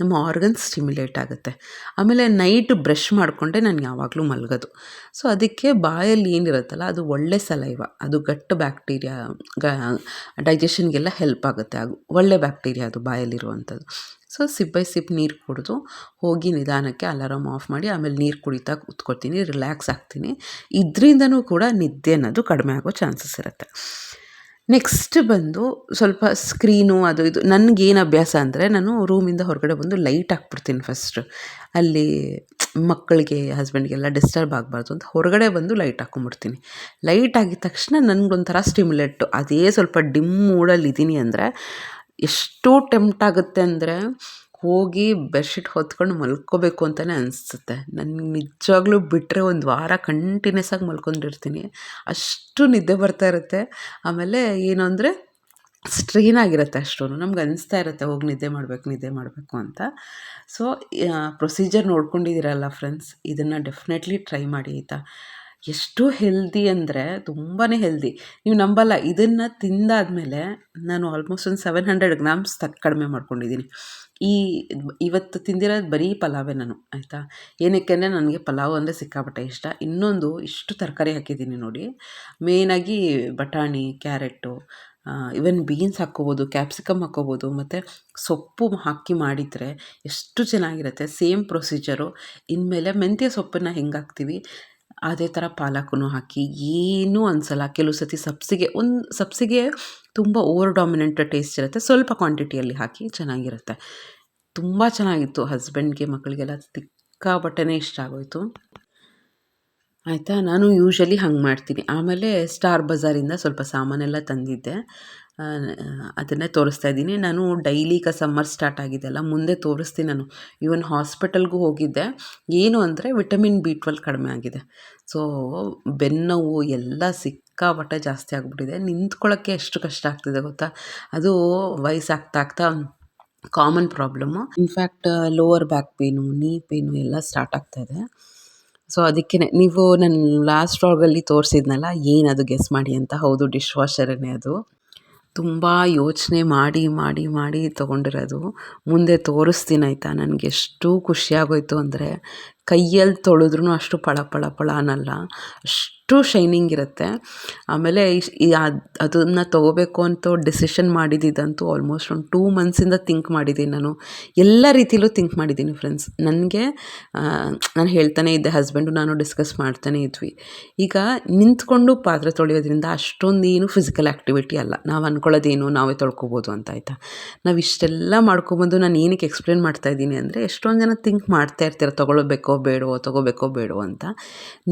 ನಮ್ಮ ಆರ್ಗನ್ಸ್ ಸ್ಟಿಮ್ಯುಲೇಟ್ ಆಗುತ್ತೆ. ಆಮೇಲೆ ನೈಟ್ ಬ್ರಷ್ ಮಾಡಿಕೊಂಡೆ ನಾನು ಯಾವಾಗಲೂ ಮಲಗೋದು. ಸೊ ಅದಕ್ಕೆ ಬಾಯಲ್ಲಿ ಏನಿರುತ್ತಲ್ಲ ಅದು ಒಳ್ಳೆ ಸಲೈವ, ಅದು ಗಟ್ ಬ್ಯಾಕ್ಟೀರಿಯಾ ಡೈಜೆಷನ್ಗೆಲ್ಲ ಹೆಲ್ಪ್ ಆಗುತ್ತೆ. ಒಳ್ಳೆ ಬ್ಯಾಕ್ಟೀರಿಯಾ ಅದು ಬಾಯಲ್ಲಿರುವಂಥದ್ದು. ಸೊ ಸಿಪ್ ಬೈ ಸಿಪ್ ನೀರು ಕುಡಿದು ಹೋಗಿ ನಿಧಾನಕ್ಕೆ ಅಲಾರಾಮ್ ಆಫ್ ಮಾಡಿ ಆಮೇಲೆ ನೀರು ಕುಡಿತಾ ಕೂತ್ಕೊಳ್ತೀನಿ, ರಿಲ್ಯಾಕ್ಸ್ ಆಗ್ತೀನಿ. ಇದರಿಂದನೂ ಕೂಡ ನಿದ್ದೆ ಅನ್ನೋದು ಕಡಿಮೆ ಆಗೋ ಚಾನ್ಸಸ್ ಇರುತ್ತೆ. ನೆಕ್ಸ್ಟ್ ಬಂದು ಸ್ವಲ್ಪ ಸ್ಕ್ರೀನು ಅದು ಇದು. ನನಗೇನು ಅಭ್ಯಾಸ ಅಂದರೆ, ನಾನು ರೂಮಿಂದ ಹೊರಗಡೆ ಬಂದು ಲೈಟ್ ಹಾಕ್ಬಿಡ್ತೀನಿ ಫಸ್ಟ್. ಅಲ್ಲಿ ಮಕ್ಕಳಿಗೆ, ಹಸ್ಬೆಂಡ್ಗೆಲ್ಲ ಡಿಸ್ಟರ್ಬ್ ಆಗಬಾರ್ದು ಅಂತ ಹೊರಗಡೆ ಬಂದು ಲೈಟ್ ಹಾಕ್ಕೊಂಬಿಡ್ತೀನಿ. ಲೈಟ್ ಆಗಿದ ತಕ್ಷಣ ನನಗೊಂಥರ ಸ್ಟಿಮ್ಯುಲೇಟು. ಅದೇ ಸ್ವಲ್ಪ ಡಿಮ್ ಮೂಡಲ್ಲಿದ್ದೀನಿ ಅಂದರೆ ಎಷ್ಟು ಟೆಂಪ್ಟ್ ಆಗುತ್ತೆ ಅಂದರೆ ಹೋಗಿ ಬೆಡ್ಶೀಟ್ ಹೊತ್ಕೊಂಡು ಮಲ್ಕೋಬೇಕು ಅಂತಲೇ ಅನಿಸುತ್ತೆ. ನನಗೆ ನಿಜವಾಗ್ಲೂ ಬಿಟ್ಟರೆ ಒಂದು ವಾರ ಕಂಟಿನ್ಯೂಸ್ ಆಗಿ ಮಲ್ಕೊಂಡಿರ್ತೀನಿ, ಅಷ್ಟು ನಿದ್ದೆ ಬರ್ತಾ ಇರುತ್ತೆ. ಆಮೇಲೆ ಏನು ಅಂದರೆ ಸ್ಟ್ರೈನ್ ಆಗಿರುತ್ತೆ ಅಷ್ಟೂ. ನಮ್ಗೆ ಅನಿಸ್ತಾ ಇರುತ್ತೆ ಹೋಗಿ ನಿದ್ದೆ ಮಾಡಬೇಕು ಅಂತ. ಸೊ ಪ್ರೊಸೀಜರ್ ನೋಡ್ಕೊಂಡಿದ್ದೀರಲ್ಲ ಫ್ರೆಂಡ್ಸ್, ಇದನ್ನು ಡೆಫಿನೆಟ್ಲಿ ಟ್ರೈ ಮಾಡಿ, ಆಯಿತಾ. ಎಷ್ಟು ಹೆಲ್ದಿ ಅಂದರೆ ತುಂಬಾ ಹೆಲ್ದಿ. ನೀವು ನಂಬಲ್ಲ, ಇದನ್ನು ತಿಂದಾದಮೇಲೆ ನಾನು ಆಲ್ಮೋಸ್ಟ್ ಒಂದು 700 ಗ್ರಾಮ್ಸ್ ಕಡಿಮೆ ಮಾಡ್ಕೊಂಡಿದ್ದೀನಿ. ಇವತ್ತು ತಿಂದಿರೋದು ಬರೀ ಪಲಾವೇ ನಾನು, ಆಯಿತಾ. ಏನಕ್ಕೆ ಅಂದರೆ ನನಗೆ ಪಲಾವ್ ಅಂದರೆ ಸಿಕ್ಕಾಪಟ್ಟೆ ಇಷ್ಟ. ಇನ್ನೊಂದು ಇಷ್ಟು ತರಕಾರಿ ಹಾಕಿದ್ದೀನಿ ನೋಡಿ, ಮೇಯ್ನಾಗಿ ಬಟಾಣಿ, ಕ್ಯಾರೆಟು, ಇವನ್ ಬೀನ್ಸ್ ಹಾಕ್ಕೋಬೋದು, ಕ್ಯಾಪ್ಸಿಕಮ್ ಹಾಕ್ಕೋಬೋದು, ಮತ್ತು ಸೊಪ್ಪು ಹಾಕಿ ಮಾಡಿದರೆ ಎಷ್ಟು ಚೆನ್ನಾಗಿರುತ್ತೆ. Same procedure. ಇನ್ಮೇಲೆ ಮೆಂತ್ಯ ಸೊಪ್ಪನ್ನು ಹೆಂಗೆ ಹಾಕ್ತೀವಿ ಅದೇ ಥರ ಪಾಲಕೂ ಹಾಕಿ, ಏನೂ ಅನಿಸಲ್ಲ. ಕೆಲವು ಸತಿ ಸಬ್ಸಿಗೆ ತುಂಬ ಓವರ್ ಡಾಮಿನೆಂಟ್ ಟೇಸ್ಟ್ ಇರುತ್ತೆ, ಸ್ವಲ್ಪ ಕ್ವಾಂಟಿಟಿಯಲ್ಲಿ ಹಾಕಿ ಚೆನ್ನಾಗಿರುತ್ತೆ. ತುಂಬ ಚೆನ್ನಾಗಿತ್ತು, ಹಸ್ಬೆಂಡ್ಗೆ ಮಕ್ಕಳಿಗೆಲ್ಲ ಸಿಕ್ಕಾಪಟ್ಟೆನೇ ಇಷ್ಟ ಆಗೋಯಿತು, ಆಯಿತಾ. ನಾನು ಯೂಶ್ವಲಿ ಹಂಗೆ ಮಾಡ್ತೀನಿ. ಆಮೇಲೆ ಸ್ಟಾರ್ ಬಜಾರಿಂದ ಸ್ವಲ್ಪ ಸಾಮಾನೆಲ್ಲ ತಂದಿದ್ದೆ, ಅದನ್ನೇ ತೋರಿಸ್ತಾ ಇದ್ದೀನಿ. ನಾನು ಡೈಲಿ ಈಗ ಸಮ್ಮರ್ ಸ್ಟಾರ್ಟ್ ಆಗಿದೆಯಲ್ಲ, ಮುಂದೆ ತೋರಿಸ್ತೀನಿ ನಾನು. ಈವನ್ ಹಾಸ್ಪಿಟಲ್ಗೂ ಹೋಗಿದ್ದೆ. ಏನು ಅಂದರೆ ವಿಟಮಿನ್ B12 ಕಡಿಮೆ ಆಗಿದೆ. ಸೊ ಬೆನ್ನೋವು ಎಲ್ಲ ಸಿಕ್ಕಾಪಟ್ಟೆ ಜಾಸ್ತಿ ಆಗಿಬಿಟ್ಟಿದೆ. ನಿಂತ್ಕೊಳ್ಳೋಕ್ಕೆ ಎಷ್ಟು ಕಷ್ಟ ಆಗ್ತಿದೆ ಗೊತ್ತಾ. ಅದು ವಯಸ್ಸಾಗ್ತಾ common problem. In fact lower back pain, knee pain ಎಲ್ಲ ಸ್ಟಾರ್ಟ್ ಆಗ್ತಾಯಿದೆ. ಸೊ ಅದಕ್ಕೆ ನೀವು ನನ್ನ ಲಾಸ್ಟ್ ವ್ಲಾಗಲ್ಲಿ ತೋರಿಸಿದ್ನಲ್ಲ, ಏನದು ಗೆಸ್ ಮಾಡಿ ಅಂತ. ಹೌದು, ಡಿಶ್ ವಾಷರೇ ಅದು. ತುಂಬ ಯೋಚನೆ ಮಾಡಿ ತೊಗೊಂಡಿರೋದು. ಮುಂದೆ ತೋರಿಸ್ತೀನಿ, ಆಯಿತಾ. ನನಗೆ ಎಷ್ಟು ಖುಷಿಯಾಗೋಯ್ತು ಅಂದರೆ ಕೈಯಲ್ಲಿ ತೊಳೆದ್ರೂ ಅಷ್ಟು ಪಳ ಪಳ ಪಳ ಅನ್ನಲ್ಲ, ಅಷ್ಟು ಶೈನಿಂಗ್ ಇರುತ್ತೆ. ಆಮೇಲೆ ಅದನ್ನು ತೊಗೋಬೇಕು ಅಂತ ಡಿಸಿಷನ್ ಮಾಡಿದ್ದಂತೂ ಆಲ್ಮೋಸ್ಟ್ ಒಂದು 2 ಮಂತ್ಸಿಂದ ಥಿಂಕ್ ಮಾಡಿದ್ದೀನಿ ನಾನು. ಎಲ್ಲ ರೀತಿಯಲ್ಲೂ ಥಿಂಕ್ ಮಾಡಿದ್ದೀನಿ ಫ್ರೆಂಡ್ಸ್. ನನಗೆ ನಾನು ಹೇಳ್ತಾನೆ ಇದ್ದೆ, ಹಸ್ಬೆಂಡು ನಾನು ಡಿಸ್ಕಸ್ ಮಾಡ್ತಾನೆ ಇದ್ವಿ. ಈಗ ನಿಂತ್ಕೊಂಡು ಪಾತ್ರೆ ತೊಳೆಯೋದ್ರಿಂದ ಅಷ್ಟೊಂದೇನು ಫಿಸಿಕಲ್ ಆ್ಯಕ್ಟಿವಿಟಿ ಅಲ್ಲ. ನಾವು ಅಂದ್ಕೊಳ್ಳೋದೇನು ನಾವೇ ತೊಳ್ಕೊಬೋದು ಅಂತ, ಆಯಿತಾ. ನಾವು ಇಷ್ಟೆಲ್ಲ ಮಾಡ್ಕೊಬಂದು ನಾನು ಏನಕ್ಕೆ ಎಕ್ಸ್ಪ್ಲೇನ್ ಮಾಡ್ತಾ ಇದ್ದೀನಿ ಅಂದರೆ, ಎಷ್ಟೊಂದು ಜನ ಥಿಂಕ್ ಮಾಡ್ತಾ ಇರ್ತೀರ ತೊಗೊಳ್ಬೇಕೋ ಬೇಡವೋ ಅಂತ.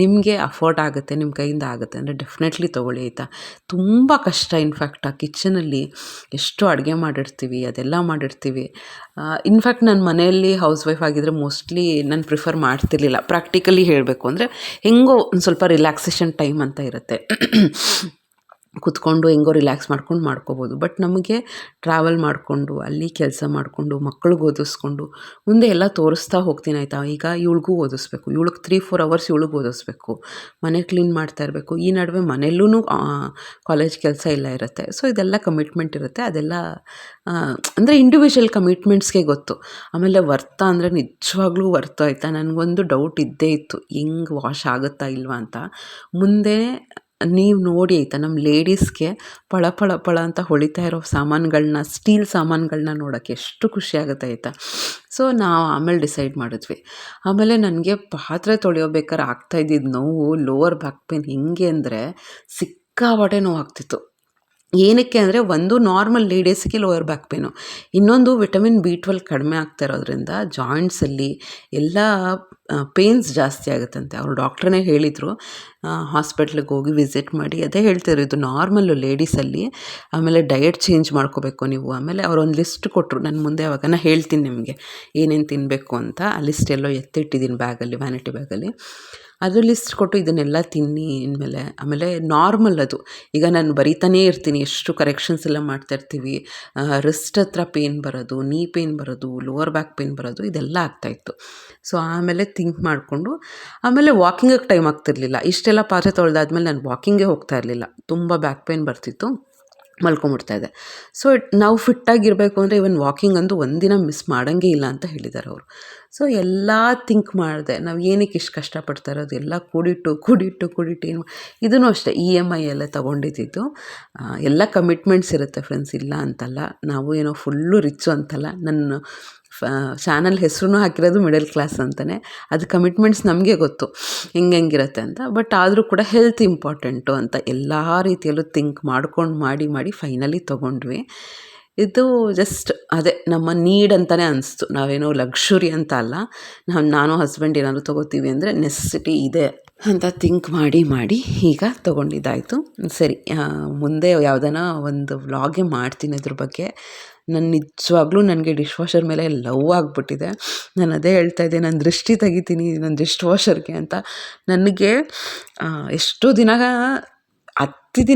ನಿಮಗೆ ಅಫೋರ್ಡ್ ಆಗುತ್ತೆ, ನಿಮ್ಮ ಕೈಯಿಂದ ಆಗುತ್ತೆ ಅಂದರೆ ಡೆಫಿನೆಟ್ಲಿ ತೊಗೊಳ್ಳಿ, ಆಯಿತಾ. ತುಂಬ ಕಷ್ಟ. ಇನ್ಫ್ಯಾಕ್ಟ್ ಆ ಕಿಚನಲ್ಲಿ ಎಷ್ಟು ಅಡುಗೆ ಮಾಡಿರ್ತೀವಿ, ಅದೆಲ್ಲ ಮಾಡಿರ್ತೀವಿ. ಇನ್ಫ್ಯಾಕ್ಟ್ ನಾನು ಮನೆಯಲ್ಲಿ ಹೌಸ್ ವೈಫ್ ಆಗಿದ್ದರೆ ಮೋಸ್ಟ್ಲಿ ನಾನು ಪ್ರಿಫರ್ ಮಾಡ್ತಿರ್ಲಿಲ್ಲ. ಪ್ರಾಕ್ಟಿಕಲಿ ಹೇಳಬೇಕು ಅಂದರೆ ಹೆಂಗೋ ಒಂದು ಸ್ವಲ್ಪ ರಿಲ್ಯಾಕ್ಸೇಷನ್ ಟೈಮ್ ಅಂತ ಇರುತ್ತೆ, ಕೂತ್ಕೊಂಡು ಹೆಂಗೋ ರಿಲ್ಯಾಕ್ಸ್ ಮಾಡ್ಕೊಂಡು ಮಾಡ್ಕೋಬೋದು. ಬಟ್ ನಮಗೆ ಟ್ರಾವೆಲ್ ಮಾಡಿಕೊಂಡು ಅಲ್ಲಿ ಕೆಲಸ ಮಾಡಿಕೊಂಡು ಮಕ್ಳಿಗೆ ಓದಿಸ್ಕೊಂಡು ಮುಂದೆ ಎಲ್ಲ ತೋರಿಸ್ತಾ ಹೋಗ್ತೀನಿ, ಆಯಿತಾ. ಈಗ ಇವಳಿಗೂ ಓದಿಸ್ಬೇಕು, ಇವಳಿಗೆ 3-4 ಅವರ್ಸ್ ಇವಳಿಗೆ ಓದಿಸ್ಬೇಕು, ಮನೆ ಕ್ಲೀನ್ ಮಾಡ್ತಾ ಇರಬೇಕು. ಈ ನಡುವೆ ಮನೆಯಲ್ಲೂ ಕಾಲೇಜ್ ಕೆಲಸ ಎಲ್ಲ ಇರುತ್ತೆ. ಸೊ ಇದೆಲ್ಲ ಕಮಿಟ್ಮೆಂಟ್ ಇರುತ್ತೆ. ಅದೆಲ್ಲ ಅಂದರೆ ಇಂಡಿವಿಜುವಲ್ ಕಮಿಟ್ಮೆಂಟ್ಸ್ಗೆ ಗೊತ್ತು. ಆಮೇಲೆ ವರ್ತ ಅಂದರೆ ನಿಜವಾಗ್ಲೂ ವರ್ತು, ಆಯಿತಾ. ನನಗೊಂದು ಡೌಟ್ ಇದ್ದೇ ಇತ್ತು, ಹೆಂಗೆ ವಾಶ್ ಆಗುತ್ತಾ ಇಲ್ವಾ ಅಂತ. ಮುಂದೆ ನೀವು ನೋಡಿ, ಆಯಿತಾ, ನಮ್ಮ ಲೇಡೀಸ್ಗೆ ಪಳ ಪಳ ಪಳ ಅಂತ ಹೊಳಿತಾ ಇರೋ ಸಾಮಾನುಗಳನ್ನ, ಸ್ಟೀಲ್ ಸಾಮಾನುಗಳನ್ನ ನೋಡೋಕ್ಕೆ ಎಷ್ಟು ಖುಷಿ ಆಗುತ್ತೆ, ಆಯಿತಾ. ಸೊ ನಾವು ಆಮೇಲೆ ಡಿಸೈಡ್ ಮಾಡಿದ್ವಿ. ಆಮೇಲೆ ನನಗೆ ಪಾತ್ರೆ ತೊಳೆಯೋಬೇಕಾದ್ರೆ ಆಗ್ತಾಯಿದ್ದಿದ್ದು ನೋವು, ಲೋವರ್ ಬ್ಯಾಕ್ ಪೇನ್ ಹೆಂಗೆ ಅಂದರೆ ಸಿಕ್ಕಾಪಟ್ಟೆ ನೋವು ಆಗ್ತಿತ್ತು. ಏನಕ್ಕೆ ಅಂದರೆ, ಒಂದು ನಾರ್ಮಲ್ ಲೇಡೀಸ್ಗೆ ಲೋವರ್ ಬ್ಯಾಕ್ ಪೇನು, ಇನ್ನೊಂದು ವಿಟಮಿನ್ B12 ಕಡಿಮೆ ಆಗ್ತಾ ಇರೋದ್ರಿಂದ ಜಾಯಿಂಟ್ಸಲ್ಲಿ ಎಲ್ಲ ಪೇನ್ಸ್ ಜಾಸ್ತಿ ಆಗುತ್ತಂತೆ. ಅವರು ಡಾಕ್ಟ್ರನ್ನೇ ಹೇಳಿದರು, ಹಾಸ್ಪಿಟ್ಲಿಗೆ ಹೋಗಿ ವಿಸಿಟ್ ಮಾಡಿ ಅದೇ ಹೇಳ್ತಿದ್ರು, ಇದು ನಾರ್ಮಲ್ಲು ಲೇಡೀಸಲ್ಲಿ. ಆಮೇಲೆ ಡಯಟ್ ಚೇಂಜ್ ಮಾಡ್ಕೋಬೇಕು ನೀವು. ಆಮೇಲೆ ಅವರೊಂದು ಲಿಸ್ಟ್ ಕೊಟ್ಟರು ನನ್ನ ಮುಂದೆ. ಅವಾಗ ನಾನು ಹೇಳ್ತೀನಿ ನಿಮಗೆ ಏನೇನು ತಿನ್ನಬೇಕು ಅಂತ. ಆ ಲಿಸ್ಟ್ ಎಲ್ಲೋ ಎತ್ತಿಟ್ಟಿದ್ದೀನಿ ಬ್ಯಾಗಲ್ಲಿ, ವ್ಯಾನಿಟಿ ಬ್ಯಾಗಲ್ಲಿ. ಅದು ಲಿಸ್ಟ್ ಕೊಟ್ಟು ಇದನ್ನೆಲ್ಲ ತಿನ್ನಿ ಇನ್ಮೇಲೆ. ಆಮೇಲೆ ನಾರ್ಮಲ್ ಅದು. ಈಗ ನಾನು ಬರಿತಾನೇ ಇರ್ತೀನಿ, ಎಷ್ಟು ಕರೆಕ್ಷನ್ಸ್ ಎಲ್ಲ ಮಾಡ್ತಾಯಿರ್ತೀವಿ. ರಿಸ್ಟ್ ಹತ್ರ ಪೇನ್ ಬರೋದು, ನೀ ಪೇನ್ ಬರೋದು, ಲೋವರ್ ಬ್ಯಾಕ್ ಪೇನ್ ಬರೋದು, ಇದೆಲ್ಲ ಆಗ್ತಾಯಿತ್ತು. ಸೊ ಆಮೇಲೆ ಥಿಂಕ್ ಮಾಡಿಕೊಂಡು ಆಮೇಲೆ ವಾಕಿಂಗಿಗೆ ಟೈಮ್ ಆಗ್ತಿರ್ಲಿಲ್ಲ. ಇಷ್ಟೆಲ್ಲ ಪಾತ್ರೆ ತೊಳೆದಾದ್ಮೇಲೆ ನಾನು ವಾಕಿಂಗೇ ಹೋಗ್ತಾ ಇರಲಿಲ್ಲ, ತುಂಬ ಬ್ಯಾಕ್ ಪೇನ್ ಬರ್ತಿತ್ತು, ಮಲ್ಕೊಂಬಿಡ್ತಾಯಿದ್ದೆ. ಸೊ ನಾವು ಫಿಟ್ಟಾಗಿರಬೇಕು ಅಂದರೆ ಇವನ್ ವಾಕಿಂಗ್ ಅಂದು ಒಂದಿನ ಮಿಸ್ ಮಾಡೋಂಗೇ ಇಲ್ಲ ಅಂತ ಹೇಳಿದ್ದಾರೆ ಅವರು. ಸೊ ಎಲ್ಲ ಥಿಂಕ್ ಮಾಡಿದೆ, ನಾವು ಏನಕ್ಕೆ ಇಷ್ಟು ಕಷ್ಟಪಡ್ತಾ ಇರೋದು, ಎಲ್ಲ ಕೂಡಿಟ್ಟು ಏನು. ಇದೂ ಅಷ್ಟೇ EMI ಎಲ್ಲ ತೊಗೊಂಡಿದ್ದು. ಎಲ್ಲ ಕಮಿಟ್ಮೆಂಟ್ಸ್ ಇರುತ್ತೆ ಫ್ರೆಂಡ್ಸ್, ಇಲ್ಲ ಅಂತಲ್ಲ. ನಾವು ಏನೋ ಫುಲ್ಲು ರಿಚ್ಚು ಅಂತಲ್ಲ. ನನ್ನ ಚಾನಲ್ ಹೆಸರು ಹಾಕಿರೋದು ಮಿಡಲ್ ಕ್ಲಾಸ್ ಅಂತಲೇ. ಅದು ಕಮಿಟ್ಮೆಂಟ್ಸ್ ನಮಗೆ ಗೊತ್ತು ಹೆಂಗಿರುತ್ತೆ ಅಂತ. ಬಟ್ ಆದರೂ ಕೂಡ ಹೆಲ್ತ್ ಇಂಪಾರ್ಟೆಂಟು ಅಂತ ಎಲ್ಲ ರೀತಿಯಲ್ಲೂ ಥಿಂಕ್ ಮಾಡ್ಕೊಂಡು ಮಾಡಿ ಫೈನಲಿ ತೊಗೊಂಡ್ವಿ. ಇದು ಜಸ್ಟ್ ಅದೇ ನಮ್ಮ ನೀಡ್ ಅಂತಲೇ ಅನಿಸ್ತು, ನಾವೇನೋ ಲಕ್ಸುರಿ ಅಂತ ಅಲ್ಲ. ನಾನು ಹಸ್ಬೆಂಡ್ ಏನಾದರೂ ತೊಗೋತೀವಿ ಅಂದರೆ ನೆಸೆಸಿಟಿ ಇದೆ ಅಂತ ಥಿಂಕ್ ಮಾಡಿ ಈಗ ತೊಗೊಂಡಿದ್ದಾಯಿತು. ಸರಿ, ಮುಂದೆ ಯಾವುದಾನ ಒಂದು ವ್ಲಾಗೇ ಮಾಡ್ತೀನಿ ಅದ್ರ ಬಗ್ಗೆ. ನಿಜವಾಗ್ಲೂ ನನಗೆ ಡಿಶ್ ವಾಷರ್ ಮೇಲೆ ಲವ್ ಆಗಿಬಿಟ್ಟಿದೆ. ನಾನು ಅದೇ ಹೇಳ್ತಾಯಿದ್ದೆ, ನಾನು ದೃಷ್ಟಿ ತೆಗಿತೀನಿ ನನ್ನ ಡಿಶ್ ವಾಷರ್ಗೆ ಅಂತ. ನನಗೆ ಎಷ್ಟೋ ದಿನ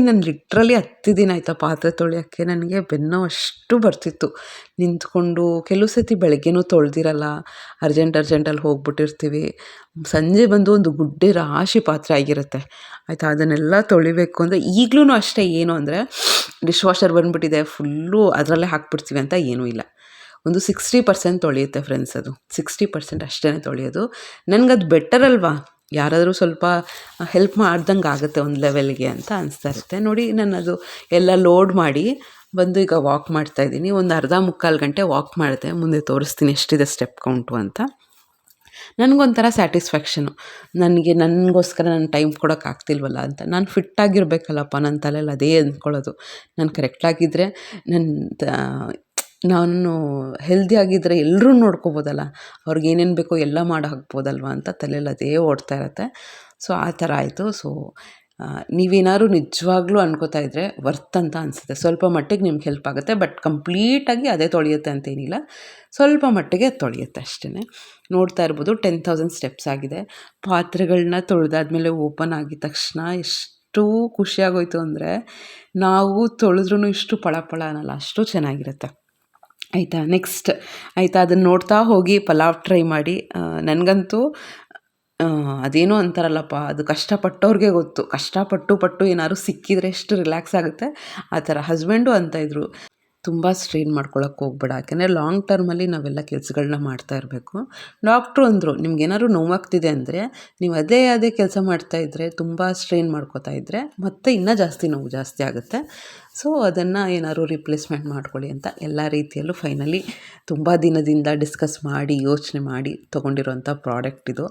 ನಾನು ಲಿಟ್ರಲಿ ಹತ್ತಿದ್ದೀನಿ, ಆಯಿತಾ, ಪಾತ್ರೆ ತೊಳೆಯೋಕ್ಕೆ. ನನಗೆ ಬೆನ್ನೋ ಅಷ್ಟು ಬರ್ತಿತ್ತು ನಿಂತ್ಕೊಂಡು. ಕೆಲವು ಸತಿ ಬೆಳಗ್ಗೆನೂ ತೊಳೆದಿರಲ್ಲ, ಅರ್ಜೆಂಟಲ್ಲಿ ಹೋಗ್ಬಿಟ್ಟಿರ್ತೀವಿ. ಸಂಜೆ ಬಂದು ಒಂದು ಗುಡ್ಡೆ ರಾಶಿ ಪಾತ್ರೆ ಆಗಿರುತ್ತೆ, ಆಯಿತಾ. ಅದನ್ನೆಲ್ಲ ತೊಳಿಬೇಕು ಅಂದರೆ ಈಗಲೂ ಅಷ್ಟೇ. ಏನು ಅಂದರೆ ಡಿಶ್ ವಾಷರ್ ಬಂದುಬಿಟ್ಟಿದೆ, ಫುಲ್ಲು ಅದರಲ್ಲೇ ಹಾಕ್ಬಿಡ್ತೀವಿ ಅಂತ ಏನೂ ಇಲ್ಲ. ಒಂದು 60% ತೊಳೆಯುತ್ತೆ ಫ್ರೆಂಡ್ಸ್, ಅದು 60% ಅಷ್ಟೇ ತೊಳೆಯೋದು. ನನಗದು ಬೆಟರ್ ಅಲ್ವಾ, ಯಾರಾದರೂ ಸ್ವಲ್ಪ ಹೆಲ್ಪ್ ಮಾಡ್ದಂಗೆ ಆಗುತ್ತೆ ಒಂದು ಲೆವೆಲ್ಗೆ ಅಂತ ಅನಿಸ್ತಾ ಇರುತ್ತೆ. ನೋಡಿ, ನಾನು ಅದು ಎಲ್ಲ ಲೋಡ್ ಮಾಡಿ ಬಂದು ಈಗ ವಾಕ್ ಮಾಡ್ತಾಯಿದ್ದೀನಿ. ಒಂದು ಅರ್ಧ ಮುಕ್ಕಾಲು ಗಂಟೆ ವಾಕ್ ಮಾಡಿದೆ. ಮುಂದೆ ತೋರಿಸ್ತೀನಿ ಎಷ್ಟಿದೆ ಸ್ಟೆಪ್ ಕೌಂಟು ಅಂತ. ನನಗೊಂಥರ ಸ್ಯಾಟಿಸ್ಫ್ಯಾಕ್ಷನು, ನನಗೋಸ್ಕರ ನಾನು ಟೈಮ್ ಕೊಡೋಕ್ಕಾಗ್ತಿಲ್ವಲ್ಲ ಅಂತ. ನಾನು ಫಿಟ್ಟಾಗಿರ್ಬೇಕಲ್ಲಪ್ಪ, ನನ್ನ ತಲೆಯಲ್ಲಿ ಅದೇ ಅಂದ್ಕೊಳ್ಳೋದು. ನಾನು ಕರೆಕ್ಟಾಗಿದ್ದರೆ, ನಾನು ಹೆಲ್ದಿ ಆಗಿದ್ದರೆ ಎಲ್ಲರೂ ನೋಡ್ಕೋಬೋದಲ್ಲ, ಅವ್ರಿಗೆ ಏನೇನು ಬೇಕೋ ಎಲ್ಲ ಮಾಡಿ ಹಾಕ್ಬೋದಲ್ವ ಅಂತ ತಲೆಯಲ್ಲಿ ಅದೇ ಓಡ್ತಾ ಇರುತ್ತೆ. ಸೊ ಆ ಥರ ಆಯಿತು. ಸೊ ನೀವೇನಾದ್ರು ನಿಜವಾಗ್ಲೂ ಅನ್ಕೋತಾ ಇದ್ದರೆ ವರ್ತ್ ಅಂತ ಅನಿಸುತ್ತೆ. ಸ್ವಲ್ಪ ಮಟ್ಟಿಗೆ ನಿಮ್ಗೆ ಹೆಲ್ಪ್ ಆಗುತ್ತೆ, ಬಟ್ ಕಂಪ್ಲೀಟಾಗಿ ಅದೇ ತೊಳೆಯುತ್ತೆ ಅಂತೇನಿಲ್ಲ, ಸ್ವಲ್ಪ ಮಟ್ಟಿಗೆ ತೊಳೆಯುತ್ತೆ ಅಷ್ಟೇ. ನೋಡ್ತಾ ಇರ್ಬೋದು 10,000 ಸ್ಟೆಪ್ಸ್ ಆಗಿದೆ. ಪಾತ್ರೆಗಳನ್ನ ತೊಳೆದಾದ್ಮೇಲೆ ಓಪನ್ ಆಗಿದ ತಕ್ಷಣ ಎಷ್ಟು ಖುಷಿಯಾಗೋಯ್ತು ಅಂದರೆ, ನಾವು ತೊಳೆದ್ರೂ ಇಷ್ಟು ಪಳ ಅನ್ನಲ್ಲ, ಅಷ್ಟು ಚೆನ್ನಾಗಿರುತ್ತೆ, ಆಯಿತಾ. ನೆಕ್ಸ್ಟ್ ಆಯಿತಾ, ಅದನ್ನು ನೋಡ್ತಾ ಹೋಗಿ ಪಲಾವ್ ಟ್ರೈ ಮಾಡಿ. ನನಗಂತೂ ಅದೇನೋ ಅಂತಾರಲ್ಲಪ್ಪ, ಅದು ಕಷ್ಟಪಟ್ಟವ್ರಿಗೆ ಗೊತ್ತು. ಕಷ್ಟಪಟ್ಟು ಏನಾದ್ರು ಸಿಕ್ಕಿದರೆ ಎಷ್ಟು ರಿಲ್ಯಾಕ್ಸ್ ಆಗುತ್ತೆ ಆ ಥರ. ಹಸ್ಬೆಂಡು ಅಂತ ಇದ್ದರು, ತುಂಬ ಸ್ಟ್ರೈನ್ ಮಾಡ್ಕೊಳಕ್ಕೆ ಹೋಗ್ಬೇಡ. ಯಾಕೆಂದರೆ ಲಾಂಗ್ ಟರ್ಮಲ್ಲಿ ನಾವೆಲ್ಲ ಕೆಲಸಗಳನ್ನ ಮಾಡ್ತಾ ಇರಬೇಕು. ಡಾಕ್ಟ್ರು ಅಂದರು, ನಿಮ್ಗೇನಾದ್ರು ನೋವಾಗ್ತಿದೆ ಅಂದರೆ ನೀವು ಅದೇ ಕೆಲಸ ಮಾಡ್ತಾಯಿದ್ರೆ, ತುಂಬ ಸ್ಟ್ರೈನ್ ಮಾಡ್ಕೋತಾ ಇದ್ದರೆ ಮತ್ತೆ ಇನ್ನೂ ಜಾಸ್ತಿ ನೋವು ಜಾಸ್ತಿ ಆಗುತ್ತೆ. ಸೊ ಅದನ್ನು ಏನಾದ್ರು ರಿಪ್ಲೇಸ್ಮೆಂಟ್ ಮಾಡ್ಕೊಳ್ಳಿ ಅಂತ ಎಲ್ಲ ರೀತಿಯಲ್ಲೂ ಫೈನಲಿ ತುಂಬ ದಿನದಿಂದ ಡಿಸ್ಕಸ್ ಮಾಡಿ ಯೋಚನೆ ಮಾಡಿ ತೊಗೊಂಡಿರೋಂಥ ಪ್ರಾಡಕ್ಟ್ ಇದು.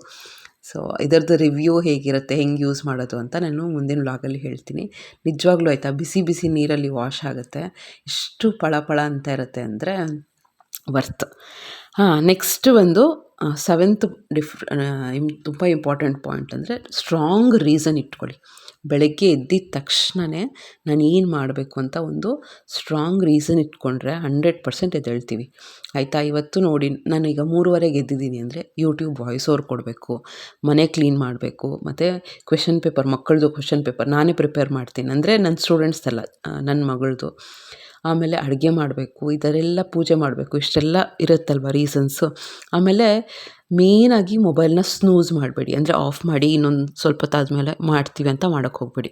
ಸೊ ಇದರದ್ದು ರಿವ್ಯೂ ಹೇಗಿರುತ್ತೆ, ಹೆಂಗೆ ಯೂಸ್ ಮಾಡೋದು ಅಂತ ನಾನು ಮುಂದಿನ ವ್ಲಾಗಲ್ಲಿ ಹೇಳ್ತೀನಿ. ನಿಜವಾಗ್ಲೂ ಆಯಿತಾ, ಬಿಸಿ ಬಿಸಿ ನೀರಲ್ಲಿ ವಾಶ್ ಆಗುತ್ತೆ, ಎಷ್ಟು ಪಳ ಅಂತ ಇರುತ್ತೆ ಅಂದರೆ ವರ್ತ್. ನೆಕ್ಸ್ಟ್ ಒಂದು ಸೆವೆಂತ್ ತುಂಬ ಇಂಪಾರ್ಟೆಂಟ್ ಪಾಯಿಂಟ್ ಅಂದರೆ ಸ್ಟ್ರಾಂಗ್ ರೀಸನ್ ಇಟ್ಕೊಳ್ಳಿ. ಬೆಳಗ್ಗೆ ಎದ್ದಿದ ತಕ್ಷಣವೇ ನಾನು ಏನು ಮಾಡಬೇಕು ಅಂತ ಒಂದು ಸ್ಟ್ರಾಂಗ್ ರೀಸನ್ ಇಟ್ಕೊಂಡ್ರೆ 100% ಎದ್ದೇಳ್ತೀವಿ ಆಯಿತಾ. ಇವತ್ತು ನೋಡಿ, ನಾನೀಗ 3:30ಗೆ ಎದ್ದಿದ್ದೀನಿ ಅಂದರೆ ಯೂಟ್ಯೂಬ್ ವಾಯ್ಸ್ ಓವರ್ ಕೊಡಬೇಕು, ಮನೆ ಕ್ಲೀನ್ ಮಾಡಬೇಕು, ಮತ್ತು ಕ್ವೆಶನ್ ಪೇಪರ್, ಮಕ್ಕಳದು ಕ್ವೆಶನ್ ಪೇಪರ್ ನಾನೇ ಪ್ರಿಪೇರ್ ಮಾಡ್ತೀನಿ. ಅಂದರೆ ನನ್ನ ಸ್ಟೂಡೆಂಟ್ಸ್ದಲ್ಲ, ನನ್ನ ಮಗಳದು. ಆಮೇಲೆ ಅಡುಗೆ ಮಾಡಬೇಕು, ಇದರೆಲ್ಲ ಪೂಜೆ ಮಾಡಬೇಕು, ಇಷ್ಟೆಲ್ಲ ಇರುತ್ತಲ್ವ ರೀಸನ್ಸು. ಆಮೇಲೆ ಮೇಯ್ನಾಗಿ ಮೊಬೈಲ್ನ ಸ್ನೂಸ್ ಮಾಡಬೇಡಿ, ಅಂದರೆ ಆಫ್ ಮಾಡಿ ಇನ್ನೊಂದು ಸ್ವಲ್ಪ ಹೊತ್ತಾದಮೇಲೆ ಮಾಡ್ತೀವಿ ಅಂತ ಮಾಡೋಕ್ಕೆ ಹೋಗಬೇಡಿ.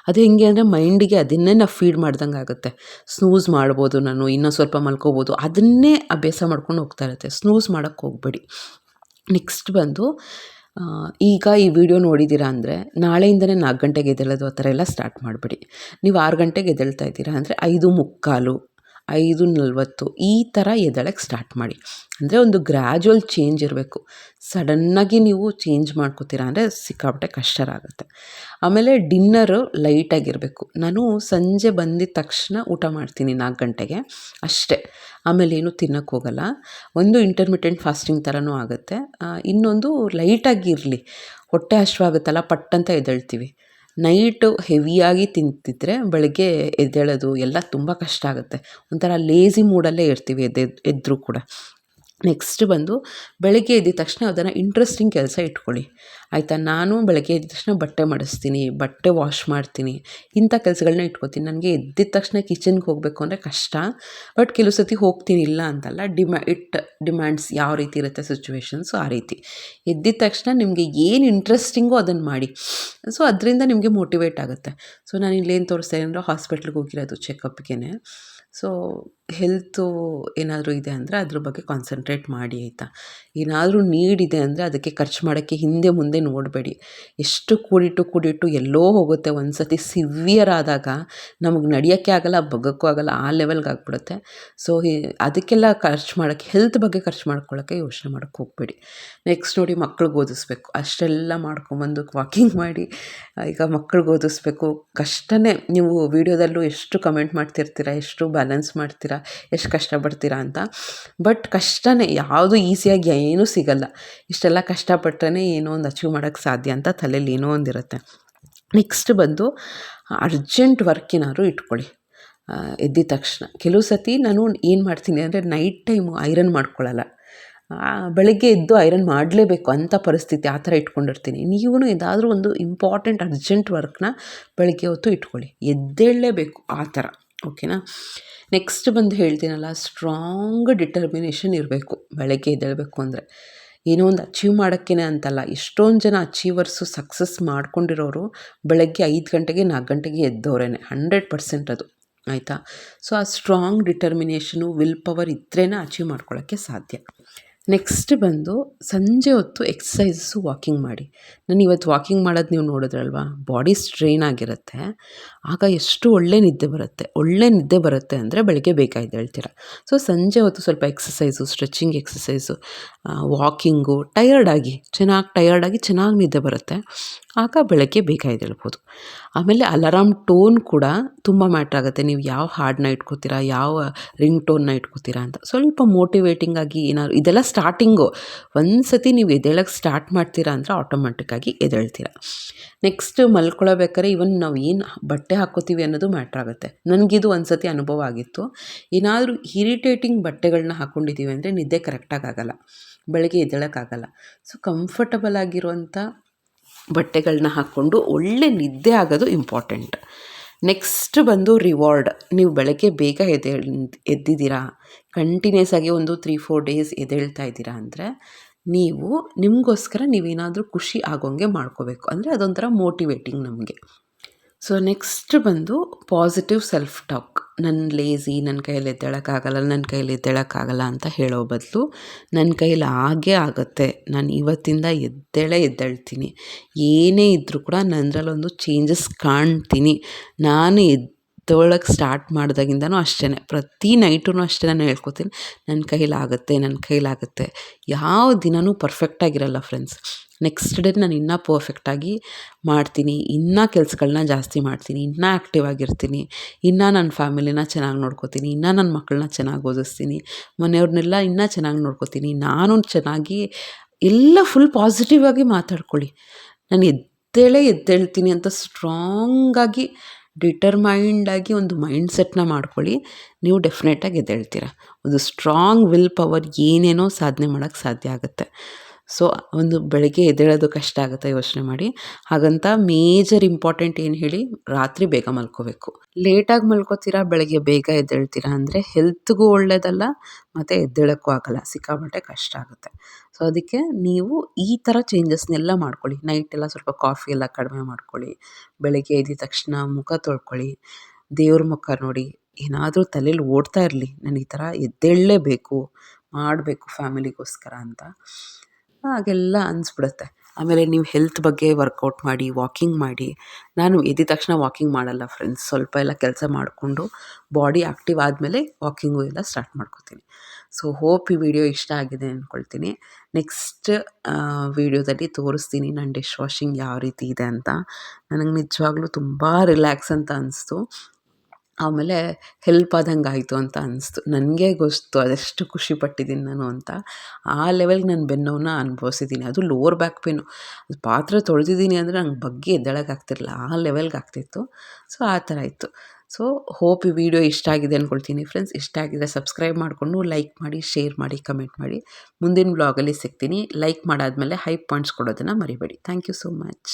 ಅದು ಹೆಂಗೆ ಅಂದರೆ ಮೈಂಡಿಗೆ ಅದನ್ನೇ ನಾವು ಫೀಡ್ ಮಾಡ್ದಂಗೆ ಆಗುತ್ತೆ. ಸ್ನೂಸ್ ಮಾಡ್ಬೋದು, ನಾನು ಇನ್ನೂ ಸ್ವಲ್ಪ ಮಲ್ಕೋಬೋದು, ಅದನ್ನೇ ಅಭ್ಯಾಸ ಮಾಡ್ಕೊಂಡು ಹೋಗ್ತಾ ಇರುತ್ತೆ. ಸ್ನೂಸ್ ಮಾಡೋಕ್ಕೆ ಹೋಗಬೇಡಿ. ನೆಕ್ಸ್ಟ್ ಬಂದು ಈಗ ಈ ವಿಡಿಯೋ ನೋಡಿದ್ದೀರಾ ಅಂದರೆ ನಾಳೆಯಿಂದನೇ 4 ಗಂಟೆಗೆ ಎದ್ದೇಳೋದು ಆ ಥರ ಎಲ್ಲ ಸ್ಟಾರ್ಟ್ ಮಾಡಬೇಡಿ. ನೀವು 6 ಗಂಟೆಗೆ ಎದ್ದೇಳ್ತಾ ಇದ್ದೀರಾ ಅಂದರೆ 5:45, 5:40 ಈ ಥರ ಎದ್ದೇಳಕ್ಕೆ ಸ್ಟಾರ್ಟ್ ಮಾಡಿ. ಅಂದರೆ ಒಂದು ಗ್ರ್ಯಾಜುವಲ್ ಚೇಂಜ್ ಇರಬೇಕು. ಸಡನ್ನಾಗಿ ನೀವು ಚೇಂಜ್ ಮಾಡ್ಕೋತೀರಾ ಅಂದರೆ ಸಿಕ್ಕಾಪಟ್ಟೆ ಕಷ್ಟ ಆಗುತ್ತೆ. ಆಮೇಲೆ ಡಿನ್ನರು ಲೈಟಾಗಿರಬೇಕು. ನಾನು ಸಂಜೆ ಬಂದಿದ್ದ ತಕ್ಷಣ ಊಟ ಮಾಡ್ತೀನಿ 4 ಗಂಟೆಗೆ ಅಷ್ಟೇ. ಆಮೇಲೆ ಏನೂ ತಿನ್ನೋಕ್ಕೆ ಹೋಗಲ್ಲ. ಒಂದು ಇಂಟರ್ಮಿಟೆಂಟ್ ಫಾಸ್ಟಿಂಗ್ ಥರನೂ ಆಗುತ್ತೆ. ಇನ್ನೊಂದು ಲೈಟಾಗಿರಲಿ, ಹೊಟ್ಟೆ ಹಶ್ವಾಗುತ್ತಲ್ಲ ಪಟ್ಟಂತ ಎದ್ದೇಳ್ತೀವಿ. ನೈಟು ಹೆವಿಯಾಗಿ ತಿಂತಿದ್ರೆ ಬೆಳಗ್ಗೆ ಎದ್ದೇಳೋದು ಎಲ್ಲ ತುಂಬ ಕಷ್ಟ ಆಗುತ್ತೆ. ಒಂಥರ ಲೇಝಿ ಮೂಡಲ್ಲೇ ಇರ್ತೀವಿ ಎದ್ದರೂ ಕೂಡ. ನೆಕ್ಸ್ಟ್ ಬಂದು ಬೆಳಗ್ಗೆ ಎದ್ದ ತಕ್ಷಣ ಅದನ್ನು ಇಂಟ್ರೆಸ್ಟಿಂಗ್ ಕೆಲಸ ಇಟ್ಕೊಳ್ಳಿ ಆಯಿತಾ. ನಾನು ಬೆಳಗ್ಗೆ ಎದ್ದ ತಕ್ಷಣ ಬಟ್ಟೆ ಮಡಿಸ್ತೀನಿ, ಬಟ್ಟೆ ವಾಶ್ ಮಾಡ್ತೀನಿ, ಇಂಥ ಕೆಲಸಗಳನ್ನ ಇಟ್ಕೋತೀನಿ. ನನಗೆ ಎದ್ದಿದ ತಕ್ಷಣ ಕಿಚನ್ಗೆ ಹೋಗಬೇಕು ಅಂದರೆ ಕಷ್ಟ, ಬಟ್ ಕೆಲವು ಸತಿ ಹೋಗ್ತೀನಿ, ಇಲ್ಲ ಅಂತಲ್ಲ. ಡಿಮ್ಯಾಂಡ್ಸ್ ಯಾವ ರೀತಿ ಇರುತ್ತೆ ಸಿಚುವೇಶನ್ಸು ಆ ರೀತಿ. ಎದ್ದಿದ ತಕ್ಷಣ ನಿಮಗೆ ಏನು ಇಂಟ್ರೆಸ್ಟಿಂಗೋ ಅದನ್ನು ಮಾಡಿ. ಸೊ ಅದರಿಂದ ನಿಮಗೆ ಮೋಟಿವೇಟ್ ಆಗುತ್ತೆ. ಸೊ ನಾನು ಇಲ್ಲೇನು ತೋರಿಸ್ತಾ ಅಂದರೆ ಹಾಸ್ಪಿಟ್ಲಿಗೆ ಹೋಗಿರೋದು ಚೆಕಪ್ಗೆ. ಸೊ ಹೆಲ್ತು ಏನಾದರೂ ಇದೆ ಅಂದರೆ ಅದ್ರ ಬಗ್ಗೆ ಕಾನ್ಸಂಟ್ರೇಟ್ ಮಾಡಿ ಆಯಿತಾ. ಏನಾದರೂ ನೀಡಿದೆ ಅಂದರೆ ಅದಕ್ಕೆ ಖರ್ಚು ಮಾಡೋಕ್ಕೆ ಹಿಂದೆ ಮುಂದೆ ನೋಡಬೇಡಿ. ಎಷ್ಟು ಕೂಡಿಟ್ಟು ಎಲ್ಲೋ ಹೋಗುತ್ತೆ. ಒಂದು ಸತಿ ಸಿವಿಯರ್ ಆದಾಗ ನಮಗೆ ನಡೆಯೋಕ್ಕೆ ಆಗಲ್ಲ, ಬಗ್ಗಕ್ಕೂ ಆಗಲ್ಲ, ಆ ಲೆವೆಲ್ಗೆ ಆಗಿಬಿಡುತ್ತೆ. ಸೊ ಅದಕ್ಕೆಲ್ಲ ಖರ್ಚು ಮಾಡೋಕ್ಕೆ, ಹೆಲ್ತ್ ಬಗ್ಗೆ ಖರ್ಚು ಮಾಡ್ಕೊಳ್ಳೋಕ್ಕೆ ಯೋಚನೆ ಮಾಡೋಕ್ಕೆ ಹೋಗಬೇಡಿ. ನೆಕ್ಸ್ಟ್ ನೋಡಿ, ಮಕ್ಳಿಗೆ ಓದಿಸ್ಬೇಕು, ಅಷ್ಟೆಲ್ಲ ಮಾಡ್ಕೊಂಬಂದು ವಾಕಿಂಗ್ ಮಾಡಿ ಈಗ ಮಕ್ಳಿಗೆ ಓದಿಸ್ಬೇಕು ಕಷ್ಟನೇ. ನೀವು ವೀಡಿಯೋದಲ್ಲೂ ಎಷ್ಟು ಕಮೆಂಟ್ ಮಾಡ್ತಿರ್ತೀರ, ಎಷ್ಟು ಬ್ಯಾಲೆನ್ಸ್ ಮಾಡ್ತೀರಾ, ಎಷ್ಟು ಕಷ್ಟಪಡ್ತೀರಾ ಅಂತ. ಬಟ್ ಕಷ್ಟನೇ, ಯಾವುದು ಈಸಿಯಾಗಿ ಏನೂ ಸಿಗಲ್ಲ. ಇಷ್ಟೆಲ್ಲ ಕಷ್ಟಪಟ್ಟರೆ ಏನೋ ಒಂದು ಅಚೀವ್ ಮಾಡೋಕ್ಕೆ ಸಾಧ್ಯ ಅಂತ ತಲೆಯಲ್ಲಿ ಏನೋ ಒಂದಿರುತ್ತೆ. ನೆಕ್ಸ್ಟ್ ಬಂದು ಅರ್ಜೆಂಟ್ ವರ್ಕ್ ಏನಾದ್ರು ಇಟ್ಕೊಳ್ಳಿ ಎದ್ದಿದ ತಕ್ಷಣ. ಕೆಲವು ಸತಿ ನಾನು ಏನು ಮಾಡ್ತೀನಿ ಅಂದರೆ ನೈಟ್ ಟೈಮು ಐರನ್ ಮಾಡ್ಕೊಳ್ಳಲ್ಲ, ಬೆಳಗ್ಗೆ ಎದ್ದು ಐರನ್ ಮಾಡಲೇಬೇಕು ಅಂಥ ಪರಿಸ್ಥಿತಿ, ಆ ಥರ ಇಟ್ಕೊಂಡಿರ್ತೀನಿ. ನೀವು ಏದಾದರೂ ಒಂದು ಇಂಪಾರ್ಟೆಂಟ್ ಅರ್ಜೆಂಟ್ ವರ್ಕ್ನ ಬೆಳಗ್ಗೆ ಹೊತ್ತು ಇಟ್ಕೊಳ್ಳಿ, ಎದ್ದೇಳಲೇಬೇಕು ಆ ಥರ, ಓಕೆನಾ. ನೆಕ್ಸ್ಟ್ ಬಂದು ಹೇಳ್ತೀನಲ್ಲ, ಸ್ಟ್ರಾಂಗ್ ಡಿಟರ್ಮಿನೇಷನ್ ಇರಬೇಕು ಬೆಳಗ್ಗೆ ಎದ್ದೇಳಬೇಕು ಅಂದರೆ. ಏನೋ ಒಂದು ಅಚೀವ್ ಮಾಡೋಕ್ಕೇ ಅಂತಲ್ಲ, ಎಷ್ಟೊಂದು ಜನ ಅಚೀವರ್ಸು ಸಕ್ಸಸ್ ಮಾಡ್ಕೊಂಡಿರೋರು ಬೆಳಗ್ಗೆ 5 ಗಂಟೆಗೆ 4 ಗಂಟೆಗೆ ಎದ್ದವರೇನೆ, 100% ಅದು ಆಯಿತಾ. ಸೊ ಆ ಸ್ಟ್ರಾಂಗ್ ಡಿಟರ್ಮಿನೇಷನು, ವಿಲ್ ಪವರ್ ಇದ್ರೇ ಅಚೀವ್ ಮಾಡ್ಕೊಳ್ಳೋಕ್ಕೆ ಸಾಧ್ಯ. ನೆಕ್ಸ್ಟ್ ಬಂದು ಸಂಜೆ ಹೊತ್ತು ಎಕ್ಸಸೈಸಸ್ಸು, ವಾಕಿಂಗ್ ಮಾಡಿ. ನಾನು ಇವತ್ತು ವಾಕಿಂಗ್ ಮಾಡೋದು ನೀವು ನೋಡಿದ್ರಲ್ವ, ಬಾಡಿ ಸ್ಟ್ರೈನ್ ಆಗಿರುತ್ತೆ, ಆಗ ಎಷ್ಟು ಒಳ್ಳೆ ನಿದ್ದೆ ಬರುತ್ತೆ ಅಂದರೆ ಬೆಳಗ್ಗೆ ಬೇಗ ಎದ್ದೇಳ್ತೀರ. ಸೊ ಸಂಜೆ ಹೊತ್ತು ಸ್ವಲ್ಪ ಎಕ್ಸಸೈಸು, ಸ್ಟ್ರೆಚಿಂಗ್ ಎಕ್ಸಸೈಸು, ವಾಕಿಂಗು, ಟಯರ್ಡಾಗಿ ಚೆನ್ನಾಗಿ ನಿದ್ದೆ ಬರುತ್ತೆ, ಆಗ ಬೆಳಗ್ಗೆ ಬೇಗ ಎದ್ದೇಳ್ಬೋದು. ಆಮೇಲೆ ಅಲಾರಾಮ್ ಟೋನ್ ಕೂಡ ತುಂಬ ಮ್ಯಾಟ್ರ್ ಆಗುತ್ತೆ. ನೀವು ಯಾವ ಹಾಡನ್ನ ಇಟ್ಕೋತೀರಾ, ಯಾವ ರಿಂಗ್ ಟೋನ್ನ ಇಟ್ಕೋತೀರಾ ಅಂತ. ಸ್ವಲ್ಪ ಮೋಟಿವೇಟಿಂಗ್ ಆಗಿ ಏನಾದ್ರು, ಇದೆಲ್ಲ ಸ್ಟಾರ್ಟಿಂಗು. ಒಂದು ಸತಿ ನೀವು ಎದ್ದೇಳಕ್ಕೆ ಸ್ಟಾರ್ಟ್ ಮಾಡ್ತೀರಾ ಅಂದರೆ ಆಟೋಮೆಟಿಕ್ಕಾಗಿ ಎದ್ದೇಳ್ತೀರ. ನೆಕ್ಸ್ಟ್ ಮಲ್ಕೊಳ್ಳೋಬೇಕಾದ್ರೆ ಇವನ್ ನಾವು ಏನು ಬಟ್ಟೆ ಹಾಕ್ಕೋತೀವಿ ಅನ್ನೋದು ಮ್ಯಾಟ್ರ್ ಆಗುತ್ತೆ. ನನಗಿದು ಒಂದು ಸತಿ ಅನುಭವ ಆಗಿತ್ತು. ಏನಾದರೂ ಇರಿಟೇಟಿಂಗ್ ಬಟ್ಟೆಗಳನ್ನ ಹಾಕ್ಕೊಂಡಿದ್ದೀವಿ ಅಂದರೆ ನಿದ್ದೆ ಕರೆಕ್ಟಾಗಿ ಆಗಲ್ಲ, ಬೆಳಗ್ಗೆ ಎದ್ದೇಳೋಕ್ಕಾಗಲ್ಲ. ಸೊ ಕಂಫರ್ಟಬಲ್ ಆಗಿರುವಂಥ ಬಟ್ಟೆಗಳನ್ನ ಹಾಕ್ಕೊಂಡು ಒಳ್ಳೆ ನಿದ್ದೆ ಆಗೋದು ಇಂಪಾರ್ಟೆಂಟ್. ನೆಕ್ಸ್ಟ್ ಬಂದು ರಿವಾರ್ಡ್. ನೀವು ಬೆಳಗ್ಗೆ ಬೇಗ ಎದ್ದಿದ್ದೀರಾ, ಕಂಟಿನ್ಯೂಸ್ ಆಗಿ ಒಂದು 3-4 ಡೇಸ್ ಎದ್ದೇಳ್ತಾ ಇದ್ದೀರಾ ಅಂದರೆ ನೀವು ನಿಮಗೋಸ್ಕರ ನೀವೇನಾದರೂ ಖುಷಿ ಆಗೋಂಗೆ ಮಾಡ್ಕೋಬೇಕು. ಅಂದರೆ ಅದೊಂಥರ ಮೋಟಿವೇಟಿಂಗ್ ನಮಗೆ. ಸೊ ನೆಕ್ಸ್ಟ್ ಬಂದು ಪಾಸಿಟಿವ್ ಸೆಲ್ಫ್ ಟಾಕ್. ನಾನು ಲೇಝಿ, ನನ್ನ ಕೈಯಲ್ಲಿ ಎದ್ದೇಳೋಕ್ಕಾಗಲ್ಲ, ನನ್ನ ಕೈಯಲ್ಲಿ ಎದ್ದೇಳೋಕ್ಕಾಗಲ್ಲ ಅಂತ ಹೇಳೋ ಬದಲು ನನ್ನ ಕೈಯಲ್ಲಿ ಆಗೇ ಆಗುತ್ತೆ, ನಾನು ಇವತ್ತಿಂದ ಎದ್ದೇಳ್ತೀನಿ, ಏನೇ ಇದ್ದರೂ ಕೂಡ ನನ್ನದ್ರಲ್ಲೊಂದು ಚೇಂಜಸ್ ಕಾಣ್ತೀನಿ. ನಾನು ಎದ್ದೇಳೋಕ್ಕೆ ಸ್ಟಾರ್ಟ್ ಮಾಡಿದಾಗಿಂದನೂ ಅಷ್ಟೇ, ಪ್ರತಿ ನೈಟೂ ಅಷ್ಟೇ ನಾನು ಹೇಳ್ಕೊತೀನಿ, ನನ್ನ ಕೈಲಾಗುತ್ತೆ. ಯಾವ ದಿನವೂ ಪರ್ಫೆಕ್ಟಾಗಿರಲ್ಲ ಫ್ರೆಂಡ್ಸ್. ನೆಕ್ಸ್ಟ್ ಡೇ ನಾನು ಇನ್ನೂ ಪರ್ಫೆಕ್ಟಾಗಿ ಮಾಡ್ತೀನಿ, ಇನ್ನೂ ಕೆಲಸಗಳನ್ನ ಜಾಸ್ತಿ ಮಾಡ್ತೀನಿ, ಇನ್ನೂ ಆ್ಯಕ್ಟಿವ್ ಆಗಿರ್ತೀನಿ, ಇನ್ನೂ ನನ್ನ ಫ್ಯಾಮಿಲಿನ ಚೆನ್ನಾಗಿ ನೋಡ್ಕೋತೀನಿ, ಇನ್ನೂ ನನ್ನ ಮಕ್ಕಳನ್ನ ಚೆನ್ನಾಗಿ ಓದಿಸ್ತೀನಿ, ಮನೆಯವ್ರನ್ನೆಲ್ಲ ಇನ್ನೂ ಚೆನ್ನಾಗಿ ನೋಡ್ಕೋತೀನಿ, ನಾನು ಚೆನ್ನಾಗಿ ಎಲ್ಲ ಫುಲ್ ಪಾಸಿಟಿವ್ ಆಗಿ ಮಾತಾಡ್ಕೊಳ್ಳಿ. ನಾನು ಎದ್ದೇಳ್ತೀನಿ ಅಂತ ಸ್ಟ್ರಾಂಗಾಗಿ ಡಿಟರ್ಮೈಂಡಾಗಿ ಒಂದು ಮೈಂಡ್ ಸೆಟ್ನ ಮಾಡ್ಕೊಳ್ಳಿ. ನೀವು ಡೆಫಿನೆಟಾಗಿ ಎದ್ದೇಳ್ತೀರ. ಒಂದು ಸ್ಟ್ರಾಂಗ್ ವಿಲ್ ಪವರ್ ಏನೇನೋ ಸಾಧನೆ ಮಾಡೋಕ್ಕೆ ಸಾಧ್ಯ ಆಗುತ್ತೆ. ಸೊ ಒಂದು ಬೆಳಗ್ಗೆ ಎದ್ದೇಳೋದು ಕಷ್ಟ ಆಗುತ್ತೆ, ಯೋಚನೆ ಮಾಡಿ. ಹಾಗಂತ ಮೇಜರ್ ಇಂಪಾರ್ಟೆಂಟ್ ಏನು ಹೇಳಿ, ರಾತ್ರಿ ಬೇಗ ಮಲ್ಕೋಬೇಕು. ಲೇಟಾಗಿ ಮಲ್ಕೋತೀರಾ, ಬೆಳಗ್ಗೆ ಬೇಗ ಎದ್ದೇಳ್ತೀರಾ ಅಂದರೆ ಹೆಲ್ತ್ಗೂ ಒಳ್ಳೆಯದಲ್ಲ, ಮತ್ತು ಎದ್ದೇಳೋಕ್ಕೂ ಆಗಲ್ಲ, ಸಿಕ್ಕಾಪಟ್ಟೆ ಕಷ್ಟ ಆಗುತ್ತೆ. ಸೊ ಅದಕ್ಕೆ ನೀವು ಈ ಥರ ಚೇಂಜಸ್ನೆಲ್ಲ ಮಾಡ್ಕೊಳ್ಳಿ. ನೈಟೆಲ್ಲ ಸ್ವಲ್ಪ ಕಾಫಿ ಎಲ್ಲ ಕಡಿಮೆ ಮಾಡ್ಕೊಳ್ಳಿ. ಬೆಳಗ್ಗೆ ಎದ್ದ ತಕ್ಷಣ ಮುಖ ತೊಳ್ಕೊಳ್ಳಿ, ದೇವ್ರ ಮುಖ ನೋಡಿ. ಏನಾದರೂ ತಲೆಯಲ್ಲಿ ಓಡ್ತಾ ಇರಲಿ, ನಾನು ಈ ಥರ ಎದ್ದೇಳಲೇಬೇಕು, ಮಾಡಬೇಕು ಫ್ಯಾಮಿಲಿಗೋಸ್ಕರ ಅಂತ, ಹಾಗೆಲ್ಲ ಅನಿಸ್ಬಿಡುತ್ತೆ. ಆಮೇಲೆ ನೀವು ಹೆಲ್ತ್ ಬಗ್ಗೆ ವರ್ಕೌಟ್ ಮಾಡಿ, ವಾಕಿಂಗ್ ಮಾಡಿ. ನಾನು ಎದ್ದ ತಕ್ಷಣ ವಾಕಿಂಗ್ ಮಾಡಲ್ಲ ಫ್ರೆಂಡ್ಸ್, ಸ್ವಲ್ಪ ಎಲ್ಲ ಕೆಲಸ ಮಾಡಿಕೊಂಡು ಬಾಡಿ ಆ್ಯಕ್ಟಿವ್ ಆದಮೇಲೆ ವಾಕಿಂಗು ಎಲ್ಲ ಸ್ಟಾರ್ಟ್ ಮಾಡ್ಕೋತೀನಿ. ಸೊ ಹೋಪ್ ಈ ವಿಡಿಯೋ ಇಷ್ಟ ಆಗಿದೆ ಅಂದ್ಕೊಳ್ತೀನಿ. ನೆಕ್ಸ್ಟ್ ವಿಡಿಯೋದಲ್ಲಿ ತೋರಿಸ್ತೀನಿ ನನ್ನ ಡಿಶ್ ವಾಷಿಂಗ್ ಯಾವ ರೀತಿ ಇದೆ ಅಂತ. ನನಗೆ ನಿಜವಾಗ್ಲೂ ತುಂಬ ರಿಲ್ಯಾಕ್ಸ್ ಅಂತ ಅನಿಸ್ತು, ಆಮೇಲೆ ಹೆಲ್ಪ್ ಆದಂಗೆ ಆಯಿತು ಅಂತ ಅನ್ನಿಸ್ತು. ನನಗೆ ಗೊತ್ತು ಅದೆಷ್ಟು ಖುಷಿ ಪಟ್ಟಿದ್ದೀನಿ ನಾನು ಅಂತ. ಆ ಲೆವೆಲ್ಗೆ ನಾನು ಬೆನ್ನೋವನ್ನ ಅನುಭವಿಸಿದ್ದೀನಿ. ಅದು ಲೋವರ್ ಬ್ಯಾಕ್ ಪೇನು. ಅದು ಪಾತ್ರೆ ತೊಳೆದಿದ್ದೀನಿ ಅಂದರೆ ನಂಗೆ ಬಗ್ಗೆ ಎದ್ದೇಳೋಕ್ಕಾಗ್ತಿರಲಿಲ್ಲ, ಆ ಲೆವೆಲ್ಗೆ ಆಗ್ತಿತ್ತು. ಸೊ ಆ ಥರ ಇತ್ತು. ಸೊ ಹೋಪ್ ಈ ವಿಡಿಯೋ ಇಷ್ಟ ಆಗಿದೆ ಅಂದ್ಕೊಳ್ತೀನಿ ಫ್ರೆಂಡ್ಸ್. ಇಷ್ಟ ಆಗಿದ್ರೆ ಸಬ್ಸ್ಕ್ರೈಬ್ ಮಾಡಿಕೊಂಡು ಲೈಕ್ ಮಾಡಿ, ಶೇರ್ ಮಾಡಿ, ಕಮೆಂಟ್ ಮಾಡಿ. ಮುಂದಿನ ವ್ಲಾಗಲ್ಲಿ ಸಿಗ್ತೀನಿ. ಲೈಕ್ ಮಾಡಾದಮೇಲೆ ಹೈ ಪಾಯಿಂಟ್ಸ್ ಕೊಡೋದನ್ನು ಮರಿಬೇಡಿ. Thank you so much.